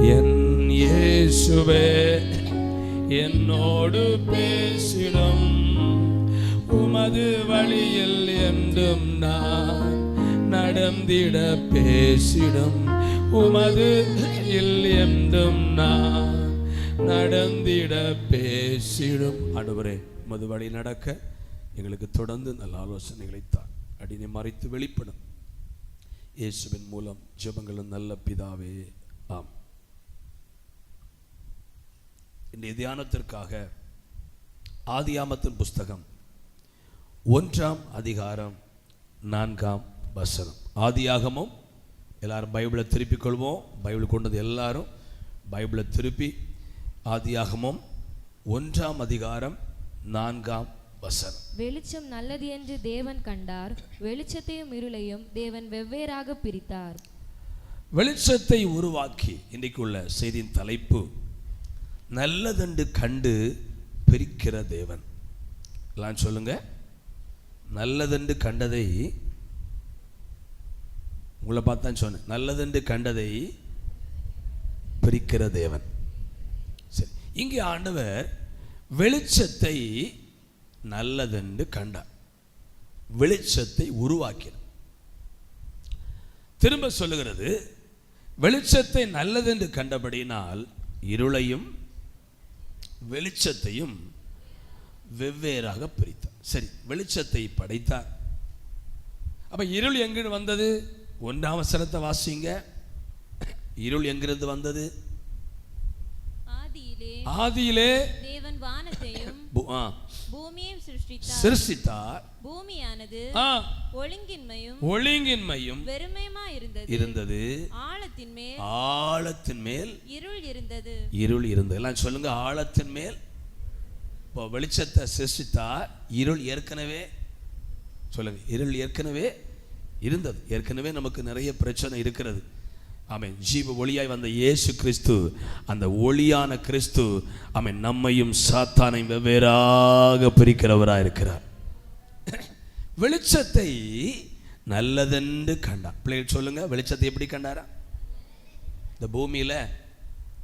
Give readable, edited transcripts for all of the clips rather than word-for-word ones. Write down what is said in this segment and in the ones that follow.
என் இயேசுவே என்னோடு பேசிடும், உமது வழியில் என்றும் நான் நடந்திட பேசிடும், உமது வழியில் என்றும் நான் நடந்திட பேசிடும். ஆண்டவரே, உமது வழி நடக்க எங்களுக்கு தொடர்ந்து நல்ல ஆலோசனைகளை தான் அடினை மறைத்து வெளிப்படும். இயேசுவின் மூலம் ஜெபங்களும் நல்ல பிதாவே, ஆம். இன்றைய தியானத்திற்காக ஆதியாமத்தின் புஸ்தகம் 1ஆம் அதிகாரம் 4ஆம் வசனம். ஆதியாகமும் எல்லாரும் பைபிளை திருப்பிக் கொள்வோம். பைபிள் கொண்டது எல்லாரும் பைபிளை திருப்பி ஆதியாகமும் 1ஆம் அதிகாரம் 4ஆம் வசனம். வெளிச்சம் நல்லது என்று தேவன் கண்டார், வெளிச்சத்தையும் இருளையும் தேவன் வெவ்வேறாக பிரித்தார். வெளிச்சத்தை உருவாக்கி, இன்றைக்கு உள்ள செய்தியின் தலைப்பு நல்லதென்று கண்டு பிரிக்கிற தேவன். எல்லாம் சொல்லுங்க, நல்லதென்று கண்டதை, உங்களை பார்த்தான் சொன்னேன், நல்லதென்று கண்டதை பிரிக்கிற தேவன். சரி, இங்கே ஆண்டவர் வெளிச்சத்தை நல்லதென்று கண்டார், வெளிச்சத்தை உருவாக்கினார். திரும்ப சொல்லுகிறது, வெளிச்சத்தை நல்லதென்று கண்டபடினால் இருளையும் வெளிச்சத்தையும் வெவ்வேறாக பிரித்தார். சரி, வெளிச்சத்தை படைத்தார். அப்ப இருள் எங்கிருந்து வந்தது? 1ஆம் வசனத்தை வாசிங்க. இருள் எங்கிருந்து வந்தது? ஆதியிலே தேவன் வானத்தையும் பூமியையும் சிருஷ்டித்தார். பூமியானது ஒழுங்கின்மையும் வெறுமையுமாய் இருந்தது. ஆழத்தின் மேல் இருள் இருந்தது. எல்லாம் சொல்லுங்க, ஆழத்தின் மேல். இப்போ வெளிச்சத்தை சிருஷ்டித்தார். இருள் ஏற்கனவே, சொல்லுங்க, இருள் ஏற்கனவே இருந்தது. ஏற்கனவே நமக்கு நிறைய பிரச்சனை இருக்கிறது. ஆமென். ஜீவ ஒளியாய் வந்த இயேசு கிறிஸ்து, அந்த ஒளியான கிறிஸ்து, ஆமென், நம்மையும் சாத்தானையும் வெவ்வேறாக பிரிக்கிறவராக இருக்கிறார். வெளிச்சத்தை நல்லதென்று கண்டார். பிள்ளைகள் சொல்லுங்க, வெளிச்சத்தை எப்படி கண்டாரா? இந்த பூமியில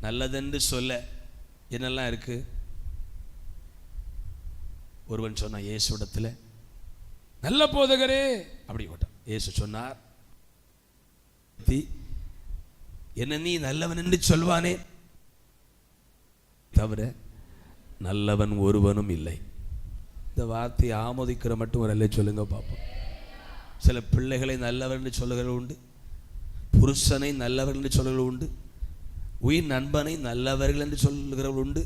நல்லதென்று சொல்ல என்னெல்லாம் இருக்கு? ஒருவன் சொன்னா இயேசுவிடத்துல, நல்ல போதகரே அப்படி போட்டான். இயேசு சொன்னார், என்ன நீ நல்லவன் என்று சொல்வானே தவிர நல்லவன் ஒருவனும் இல்லை. இந்த வார்த்தையை ஆமோதிக்கிற மட்டும் ஒரு அல்ல சொல்லுங்க பார்ப்போம். சில பிள்ளைகளை நல்லவன் என்று சொல்லுகிறது உண்டு, புருஷனை நல்லவர்கள் என்று சொல்லுகிறது உண்டு, உயிர் நண்பனை நல்லவர்கள் என்று சொல்லுகிறவர்கள் உண்டு.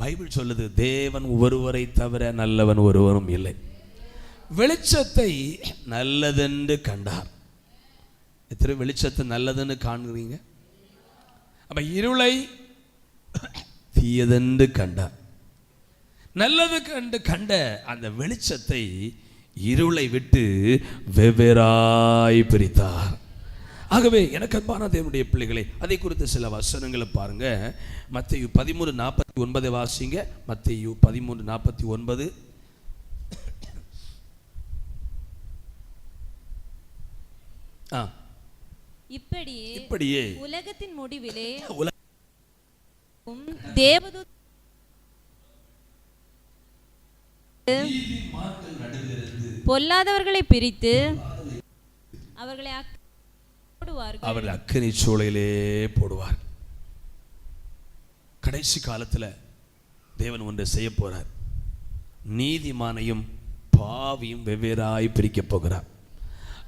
பைபிள் சொல்லுது, தேவன் ஒருவரை தவிர நல்லவன் ஒருவனும் இல்லை. வெளிச்சத்தை நல்லதென்று கண்டார். எத்தனை வெளிச்சத்தை நல்லதுன்னு காண்கிறீங்க? அப்ப இருளை தீயதென்று கண்டார். நல்லது கண்ட அந்த வெளிச்சத்தை இருளை விட்டு வெவ்வேறாய் பிரித்தார். ஆகவே எனக்கு அன்பான தேவனுடைய பிள்ளைகளை, அதை குறித்து சில வசனங்களை பாருங்க. மத்தேயு 13:49 வாசிங்க. மத்தேயு 13:49. இப்படியே உலகத்தின் முடிவிலே தேவதூதர் பொல்லாதவர்களை பிரித்து அவர்களை அக்கினி சூளையிலே போடுவார். கடைசி காலத்தில் தேவன் ஒன்றை செய்ய போறார். நீதிமானையும் பாவியும் வெவ்வேறாய் பிரிக்க போகிறார்.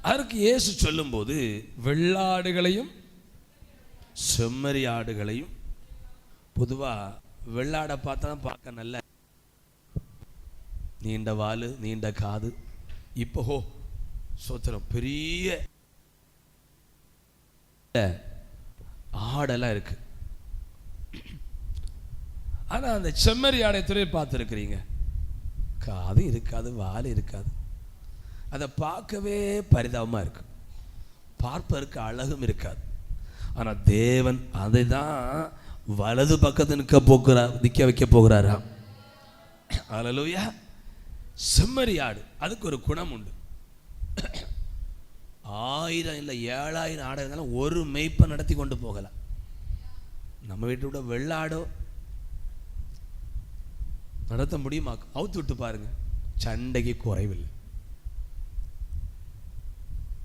அதற்கு இயேசு சொல்லும் போது, வெள்ளாடுகளையும் செம்மறி ஆடுகளையும், பொதுவா வெள்ளாடை பார்த்தா பார்க்க நல்ல நீண்ட வாலு, நீண்ட காது. இப்போ சோத்திரம், பெரிய ஆடெல்லாம் இருக்கு. ஆனா அந்த செம்மறி ஆடை துறை பார்த்துருக்கிறீங்க, காது இருக்காது, வால் இருக்காது. அதை பார்க்கவே பரிதாபமாக இருக்கு, பார்ப்பதற்கு அழகும் இருக்காது. ஆனால் தேவன் அதை தான் வலது பக்கத்து நிற்க வைக்க போகிறாரா? அல்லேலூயா. செம்மறி ஆடு, அதுக்கு ஒரு குணம் உண்டு. 1000 இல்லை 7000 ஆடு இருந்தாலும் ஒரு மேய்ப்பை நடத்தி கொண்டு போகலாம். நம்ம வீட்டை விட வெள்ளாடோ நடத்த முடியுமா? அவுத்து விட்டு பாருங்க, சண்டைக்கு குறைவில்லை.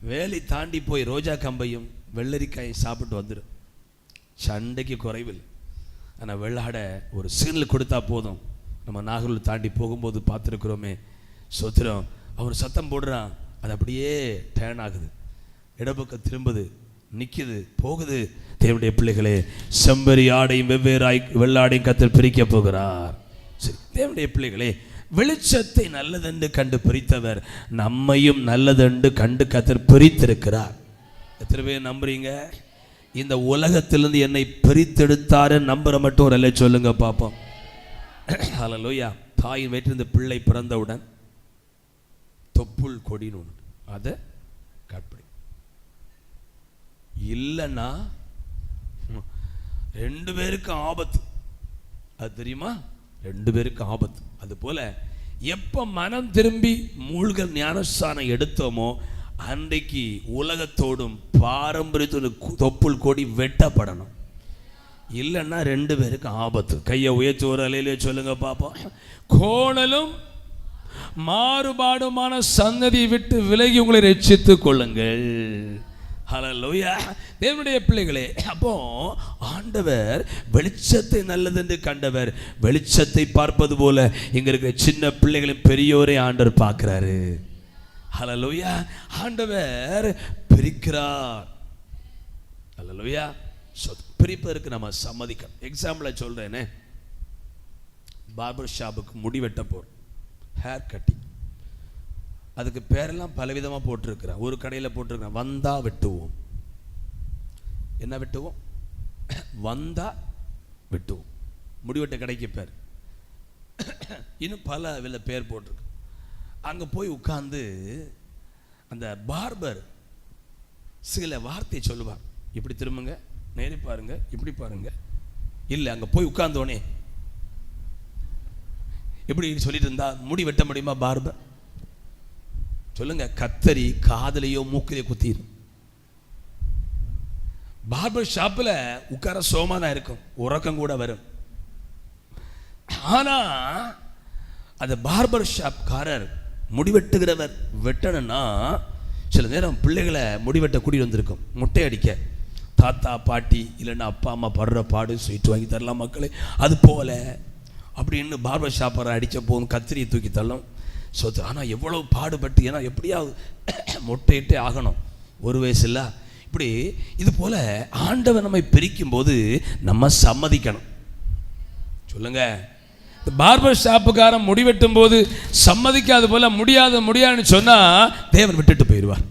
வேலி தாண்டி போய் ரோஜா கம்பையும் வெள்ளரிக்காயும் சாப்பிட்டு வந்துடும், சண்டைக்கு குறைவில்லை. ஆனால் வெள்ளாட ஒரு சிக்னல் கொடுத்தா போதும். நம்ம நாகூர் தாண்டி போகும்போது பார்த்துருக்குறோமே, சொத்திரம் அவர் சத்தம் போடுறான், அது அப்படியே டேர்ன் ஆகுது, இடப்பக்கம் திரும்புது, நிற்குது, போகுது. தேவனுடைய பிள்ளைகளே, செம்பரி ஆடையும் வெவ்வேறாய் வெள்ளாடையும் கர்த்தர் பிரிக்க போகிறார். சரி, தேவனுடைய பிள்ளைகளே, வெளிச்சத்தை நல்லதென்று கண்டு பிரித்தவர் நம்மையும் நல்லதென்று கண்டு கர்த்தர் பிரித்திருக்கிறார். எத்தனை பேர் நம்புறீங்க? இந்த உலகத்திலிருந்து என்னை பிரித்தெடுத்தாரு நம்புற மட்டும் ஒரு அல்ல சொல்லுங்க பாப்போம். ஹல்லேலூயா. தாயின் வயிற்றிலிருந்து பிள்ளை பிறந்தவுடன் தொப்புள் கொடின்னு ஒன்று, அதை கட்படி இல்லைன்னா 2 பேருக்கு ஆபத்து. அது தெரியுமா? 2 பேருக்கு ஆபத்து. அது போல எப்ப மனம் திரும்பி மூழ்கல் ஞானஸ்தானம் எடுத்தோமோ அன்றைக்கு உலகத்தோடும் பாரம்பரியத்தோடும் தொப்புள் கொடி வெட்டப்படணும். இல்லைன்னா 2 பேருக்கு ஆபத்து. கையை உயர்த்தி ஒரு அலையிலே சொல்லுங்க பாப்போம். கோணலும் மாறுபாடுமான சந்ததியை விட்டு விலகி உங்களை ரட்சித்துக் கொள்ளுங்கள். ஹல்லேலூயா. தேவனுடைய பிள்ளைகளே, அப்போ ஆண்டவர் வெளிச்சத்தை நல்லதென்று கண்டவர் வெளிச்சத்தை பார்ப்பது போல இங்க இருக்கிற சின்ன பிள்ளைகளின் பெரியோரை ஆண்டவர் பார்க்கிறாரு. ஹல்லேலூயா. ஆண்டவர் பிரிக்கிறார். ஹல்லேலூயா. பிரிப்பதற்கு நம்ம சம்மதிக்கணும். எக்ஸாம்பிள சொல்றேனே, பார்பர் ஷாப்புக்கு முடி வெட்ட போறோம், ஹேர் கட்டிங். அதுக்கு பேரெல்லாம் பலவிதமாக போட்டிருக்கிறேன். ஒரு கடையில் போட்டிருக்கிறேன், வந்தா வெட்டுவோம். என்ன வெட்டுவோம்? வந்தா வெட்டுவோம். முடிவெட்ட கடைக்கு பேர். இன்னும் பல பேர் போட்டிருக்கு. அங்கே போய் உட்கார்ந்து அந்த பார்பர் சில வார்த்தை சொல்லுவார். இப்படி திரும்புங்க, நேரி பாருங்க, இப்படி பாருங்க. இல்லை, அங்கே போய் உட்கார்ந்தோடனே எப்படி சொல்லிட்டு இருந்தா முடி வெட்ட முடியுமா பார்பர்? சொல்லுங்க. கத்தரி காதலையோ மூக்கிலையோ குத்திரும். பார்பர் ஷாப்பில் உட்கார சோமா தான் இருக்கும், உறக்கம் கூட வரும். ஆனா அந்த பார்பர் ஷாப்காரர் முடிவெட்டுகிறவர் வெட்டணும்னா சில நேரம் பிள்ளைகளை முடிவெட்ட கூட்டிட்டு வந்திருக்கும், முட்டை அடிக்க. தாத்தா பாட்டி இல்லைன்னா அப்பா அம்மா படுற பாடு, ஸ்வீட் வாங்கி தரலாம் மக்களே, அது போல அப்படின்னு பார்பர் ஷாப்பரை அடித்த போதும் கத்திரியை தூக்கி தள்ளும். ஸோ ஆனால் எவ்வளோ பாடுபட்டு, ஏன்னா எப்படியாவது மொட்டையிட்டே ஆகணும், 1 வயசு இல்லை. இப்படி இது போல ஆண்டவர் நம்மை பிரிக்கும் போது நம்ம சம்மதிக்கணும். சொல்லுங்க. பார்பர் ஷாப்புக்காரன் முடிவெட்டும் போது சம்மதிக்காது போல முடியாதுன்னு சொன்னா தேவன் விட்டுட்டு போயிடுவார்.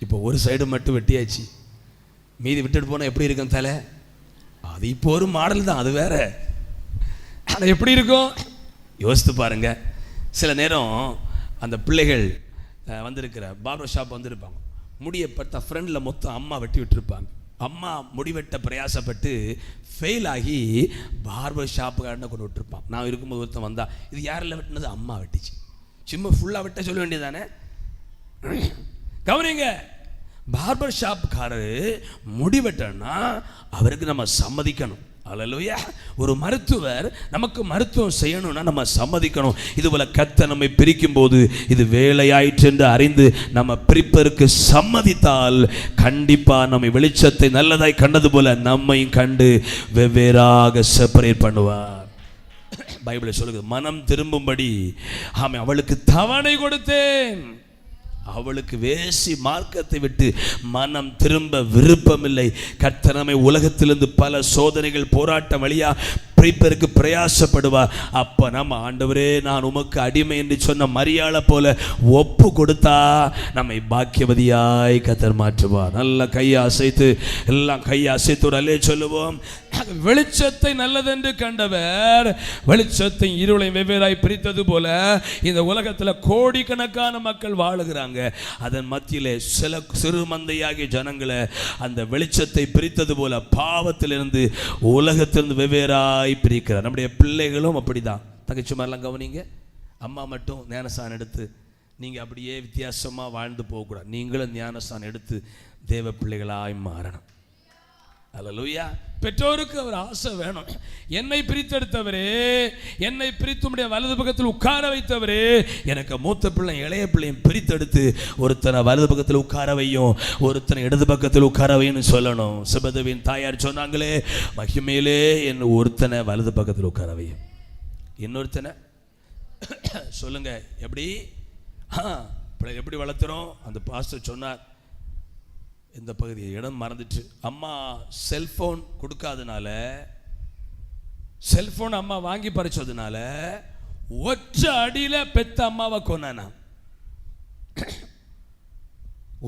இப்போ ஒரு சைடு மட்டும் வெட்டியாச்சு, மீதி விட்டுட்டு போனால் எப்படி இருக்கும் தலை? அது இப்போ ஒரு மாடல் தான், அது வேற. ஆனால் எப்படி இருக்கும் யோசித்து பாருங்க. சில நேரம் அந்த பிள்ளைகள் வந்திருக்கிற பார்பர் ஷாப் வந்திருப்பாங்க, முடியை பார்த்தா ஃப்ரெண்டில் மொத்தம் அம்மா வெட்டி விட்டுருப்பாங்க. அம்மா முடிவெட்ட பிரயாசப்பட்டு ஃபெயில் ஆகி பார்பர் ஷாப்புக்காரனை கொண்டு விட்டுருப்பான். நான் இருக்கும்போது ஒருத்தன் வந்தா, இது யாரில் வெட்டினது? அம்மா வெட்டிச்சு. சும்மா ஃபுல்லாக வெட்ட சொல்ல வேண்டியதானே? கவனிங்க. பார்பர் ஷாப்புக்காரரு முடிவெட்டனா அவருக்கு நம்ம சம்மதிக்கணும். அல்லேலூயா. ஒரு மருத்துவர் நமக்கு மருத்துவம் செய்யணும்னா நம்ம சம்மதிக்கணும். இதுபோல கர்த்தர் நம்மை பிரிக்கும் போது இது வேலையாயிற்று என்று அறிந்து நம்ம பிரிப்பதற்கு சம்மதித்தால் கண்டிப்பா நம்மை வெளிச்சத்தை நல்லதாய் கண்டது போல நம்மையும் கண்டு வெவ்வேறாக செப்பரேட் பண்ணுவார். பைபிள் சொல்லுது, மனம் திரும்பும்படி ஆமென் அவளுக்கு தவணை கொடுத்தேன். அவளுக்கு வேசி மார்க்கத்தை விட்டு மனம் திரும்ப விருப்பமில்லை. கர்த்தர் நம்மை உலகத்திலிருந்து பல சோதனைகள் போராட்டம் வழியா பிரிப்பதற்கு பிரயாசப்படுவார். அப்ப நம்ம ஆண்டவரே நான் உமக்கு அடிமை என்று சொன்ன மரியாளை போல ஒப்பு கொடுத்தா நம்மை பாக்கியவதியாய் கர்த்தர் மாற்றுவார். நல்ல கையை அசைத்து எல்லாம் கையை அசைத்து ஒரு அல்லே சொல்லுவோம். வெளிச்சத்தை நல்லதென்று கண்டவர் வெளிச்சத்தை இருளை வெவ்வேறாய் பிரித்தது போல இந்த உலகத்தில் கோடிக்கணக்கான மக்கள் வாழுகிறாங்க. அதன் மத்தியிலே சில சிறு மந்தையாகிய ஜனங்களை அந்த வெளிச்சத்தை பிரித்தது போல பாவத்திலிருந்து உலகத்திலிருந்து வெவ்வேறாய் பிரிக்கிறார். நம்முடைய பிள்ளைகளும் அப்படிதான். தங்கச்சி மாதிரிலாம் கவனிங்க. அம்மா மட்டும் ஞானஸ்தானம் எடுத்து நீங்கள் அப்படியே வித்தியாசமாக வாழ்ந்து போகக்கூடாது. நீங்களும் ஞானஸ்தானம் எடுத்து தேவ பிள்ளைகளாய் மாறணும். அல்லேலூயா. பெற்றோருக்கு ஒரு ஆசை வேணும். என்னை பிரித்தெடுத்தவரே, என்னை பிரித்து உம்முடைய வலது பக்கத்தில் உட்கார வைத்தவரே, எனக்கு மூத்த பிள்ளை இளைய பிள்ளையும் பிரித்தெடுத்து ஒருத்தனை வலது பக்கத்தில் உட்கார வையும், ஒருத்தனை இடது பக்கத்தில் உட்கார வைன்னு சொல்லணும். சுபதவின் தாயார் சொன்னாங்களே, மகிமையிலே என் ஒருத்தனை வலது பக்கத்தில் உட்கார வையும், இன்னொருத்தனை சொல்லுங்க எப்படி எப்படி வளர்த்துறோம். அந்த பாஸ்டர் சொன்னார், இந்த பகுதி இடம் மறந்துட்டு, அம்மா செல்போன் கொடுக்காதனால, செல்போன் அம்மா வாங்கி பறிச்சதுனால ஒற்றை அடியில பெத்த அம்மாவை கொன்னானா.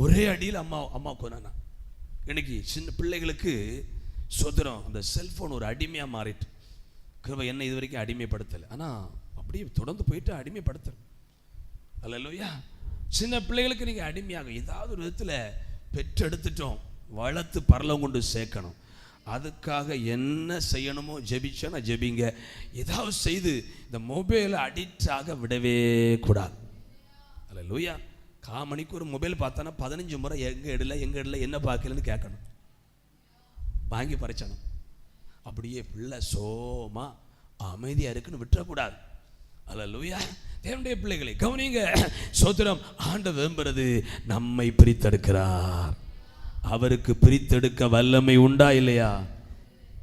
ஒரே அடியில் அம்மா கொன்னானா. இன்னைக்கு சின்ன பிள்ளைகளுக்கு சொந்தரம் அந்த செல்போன் ஒரு அடிமையா மாறிட்டு, கிருபை என்ன இது வரைக்கும் அடிமைப்படுத்தலை, ஆனா அப்படியே தொடர்ந்து போயிட்டு அடிமைப்படுத்தல. அல்லேலூயா. சின்ன பிள்ளைகளுக்கு நீங்க அடிமையாக ஏதாவது ஒரு விதத்துல பெற்றெடுத்துட்டோம், வளர்த்து பரலோகம் கொண்டு சேர்க்கணும். அதுக்காக என்ன செய்யணுமோ ஜெபிச்சா ஜெபிங்க, ஏதாவது செய்து இந்த மொபைல் அடிக்ட் ஆக விடவே கூடாது. அல்லேலூயா. காமணிக்கு ஒரு மொபைல் பார்த்தானா 15 முறை எங்க இடல என்ன பார்க்கலன்னு கேட்கணும், வாங்கி பறிச்சணும். அப்படியே பிள்ளை சோமா அமைதியா இருக்குன்னு விட்டுறக்கூடாது. அல்லேலூயா. தேவனுடைய பிள்ளைகளை கவனிங்க. சோத்திரம். ஆண்டவர் விரும்புறது நம்மை பிரித்தெடுக்கிறார். அவருக்கு பிரித்தெடுக்க வல்லமை உண்டா இல்லையா?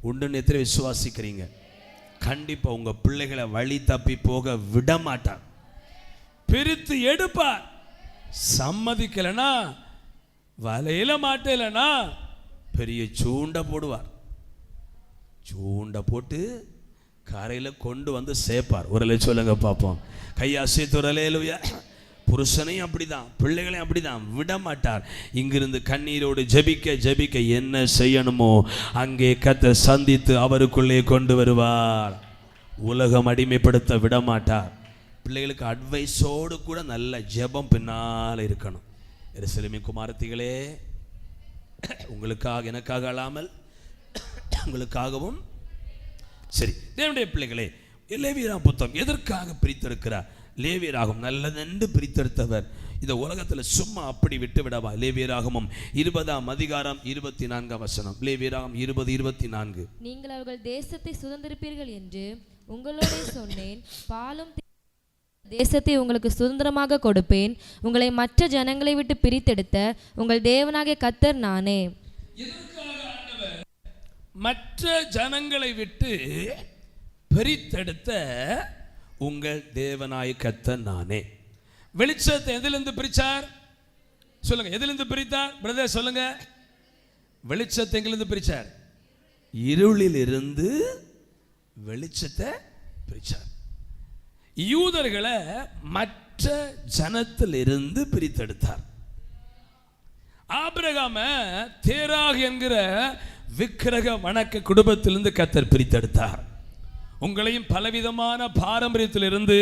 உண்டுன்னு எத்தனை விசுவாசிக்கிறீங்க? கண்டிப்பா உங்க பிள்ளைகளை வழி தப்பி போக விட மாட்டார், பிரித்து எடுப்பார். சம்மதிக்கலனா, வலையில மாட்டலனா பெரிய சூண்ட போடுவார். சூண்ட போட்டு கரையில் கொண்டு வந்து சேர்ப்பார். ஒரு சொல்லுங்க பார்ப்போம். கையாசித்து ஒரு அல்லேலூயா. புருஷனையும் அப்படிதான், பிள்ளைகளையும் அப்படிதான் விட மாட்டார். இங்கிருந்து கண்ணீரோடு ஜெபிக்க ஜெபிக்க என்ன செய்யணுமோ அங்கே கர்த்தர் சந்தித்து அவருக்குள்ளே கொண்டு வருவார். உலகம் அடிமைப்படுத்த விட மாட்டார். பிள்ளைகளுக்கு அட்வைஸோடு கூட நல்ல ஜெபம் பின்னால் இருக்கணும். எருசலேமின் குமாரத்திகளே, உங்களுக்காக எனக்காக அழாமல் உங்களுக்காகவும் சரி. தேவனுடைய பிள்ளைகளே, லேவியராகமம் புத்தகம் எதற்காக பிரித்தெடுக்கிறார்? லேவியராகமம் நல்லதென்று பிரித்தெடுத்தவர் இந்த உலகத்தில் சும்மா அப்படி விட்டு விடவா? லேவியராகமம் 20ஆம் அதிகாரம் 24ஆம் வசனம். லேவியராகமம் 20:24. நீங்கள் அவர்கள் தேசத்தை சுதந்திரிப்பீர்கள் என்று உங்களோட சொன்னேன், பாலும் தேசத்தை உங்களுக்கு சுதந்திரமாக கொடுப்பேன், உங்களை மற்ற ஜனங்களை விட்டு பிரித்தெடுத்த உங்கள் தேவனாகிய கர்த்தர் நானே. மற்ற ஜனங்களை விட்டு பிரித்தெடுத்த உங்கள் தேவனாய் கர்த்தர் நானே. வெளிச்சத்தை எதிலிருந்து பிரிச்சார்? சொல்லுங்க, எதிலிருந்து பிரித்தார்? பிரதர் சொல்லுங்க. வெளிச்சத்தை எங்கிலிருந்து பிரிச்சார்? இருளில் இருந்து வெளிச்சத்தை பிரிச்சார். யூதர்களை மற்ற ஜனத்திலிருந்து பிரித்தெடுத்தார். ஆபிரகாம தேராக் என்கிற விக்கிரக வணக்க குடும்பத்திலிருந்து கர்த்தர் பிரித்தெடுத்தார். உங்களையும் பலவிதமான பாரம்பரியத்திலிருந்து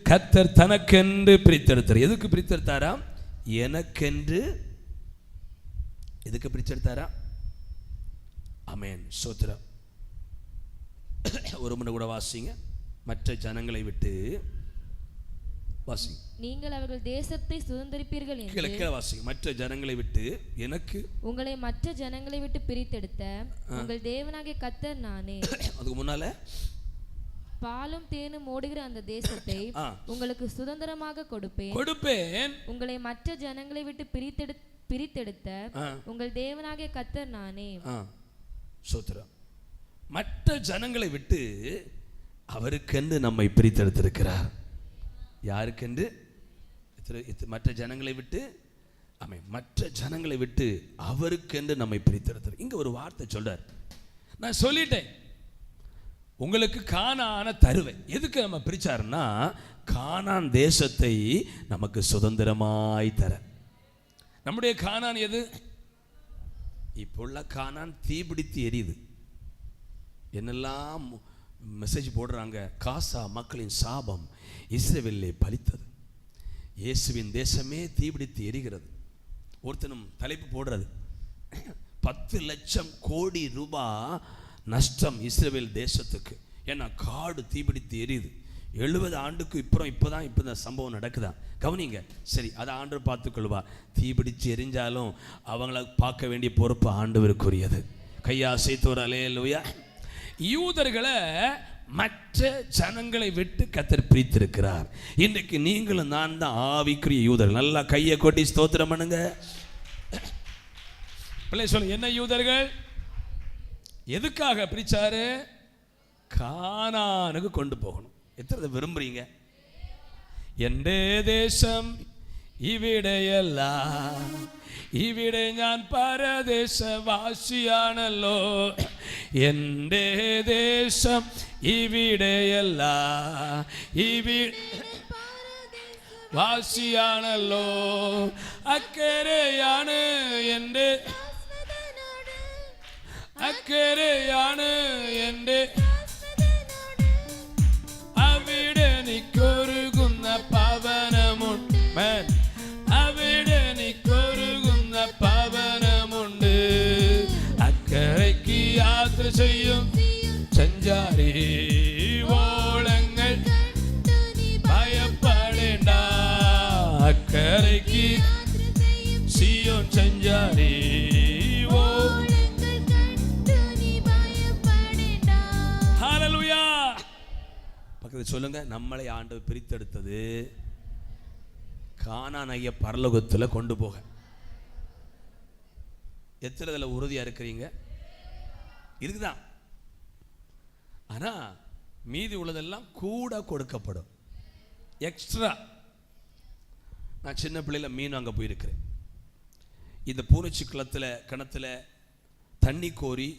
கர்த்தர் தனக்கென்று பிரித்தெடுத்தார். எதுக்கு பிரித்தெடுத்தாரா? எனக்கென்று. எதுக்கு பிரித்தெடுத்தாரா? ஆமென், ஸ்தோத்திரம். ஒரு முறை கூட வாசிங்க. மற்ற ஜனங்களை விட்டு வாசிங்க. நீங்கள் அவர்கள் தேசத்தை சுதந்திரிப்பீர்கள் என்று வாசிங்க. மற்ற ஜனங்களை விட்டு எனக்கு உங்களை மற்ற ஜனங்களை விட்டு பிரித்தெடுத்த உங்கள் தேவனாகிய கர்த்தர் நானே. அதுக்கு முன்னால பாலும் தேனும் ஓடுகிற அந்த தேசத்தை உங்களுக்கு சுதந்திரமாக கொடுப்பேன், உங்களை மற்ற ஜனங்களை விட்டு பிரித்தெடுத்த உங்கள் தேவனாகிய கர்த்தர் நானே. ஸ்தோத்திரம். மற்ற ஜனங்களை விட்டு அவருக்கென்று நம்மை பிரித்தெடுத்திருக்கிறார். யாருக்கென்று? மற்ற ஜனங்களை விட்டு, ஆமென், மற்ற ஜனங்களை விட்டு அவருக்கென்று நம்மை பிரித்தெடுத்தார். இங்க ஒரு வார்த்தை சொல்றார். நான் சொல்லிட்டேன், உங்களுக்கு கானான தருவேன். எதுக்கு நம்ம பிரிச்சாருன்னா, கானான் தேசத்தை நமக்கு சுதந்திரமாய் தர. நம்முடைய கானான் எது? இப்போ உள்ள கானான் தீபிடித்து எரியுது. என்னெல்லாம் மெசேஜ் போடுறாங்க. காசா மக்களின் சாபம் இஸ்ரவேலிலே பலித்தது. இயேசுவின் தேசமே தீபிடித்து எரிகிறது. ஒருத்தனும் தலைப்பு போடுறது, 10 லட்சம் கோடி ரூபாய் நஷ்டம் இஸ்ரவேல் தேசத்துக்கு. ஏன்னா காடு தீபிடித்து எரியுது. 70 ஆண்டுக்கு இப்போதான் இந்த சம்பவம் நடக்குதா? கவனிங்க. சரி, அதை ஆண்டவர் பார்த்துக்கொள்வார். தீபிடிச்சு எரிஞ்சாலும் அவங்கள பார்க்க வேண்டிய பொறுப்பு ஆண்டவருக்குரியது. கையாசைத்தோர் அல்லேலூயா. யூதர்களை மற்ற ஜனங்களை விட்டு கர்த்தர் பிரித்திருக்கிறார். இன்றைக்கு நீங்களும் நான் தான் ஆவிக்குரிய யூதர்கள். நல்லா கையை கொட்டி ஸ்தோத்திரம் பண்ணுங்க. பிள்ளை சொல்லு, என்ன யூதர்கள்? எதுக்காக பிரிச்சாரு? கானானுக்கு கொண்டு போகணும். எத்தனை விரும்புறீங்க? എന്റെ ദേശം ഇവിടെയല്ല, ഇവിടെ ഞാൻ പരദേശവാസിയാണല്ലോ. എൻ്റെ ദേശം ഇവിടെയല്ല, ഇവിടെ വാസിയാണല്ലോ. അക്കരെയാണ് എൻ്റെ, അക്കരെയാണ് എൻ്റെ, അവിടെ നിക്കൊരുകുന്ന പവനമുണ്ട്. അവിടെ നിക്കൊരുകുന്ന പവനമുണ്ട്. അക്കരയ്ക്ക് യാത്ര ചെയ്യും സഞ്ചാരി ഓളങ്ങൾ ഭയപ്പെടേണ്ട. അക്കരയ്ക്ക് സിയോൻ സഞ്ചാരി. ஹல்லேலூயா. பக்கத்துல சொல்லுங்க, நம்மளை ஆண்டவர் பிரித்தெடுத்தது கானானைய பரலோகத்தில் கொண்டு போக. எத்தனை உறுதியா இருக்கிறீங்க? இருக்குதான். ஆனா மீதி உள்ளதெல்லாம் கூட கொடுக்கப்படும், எக்ஸ்ட்ரா. நான் சின்ன பிள்ளையில மீன் அங்கே போயிருக்கிறேன். இந்த பூனைச்சி கிணத்துல தண்ணி கோரி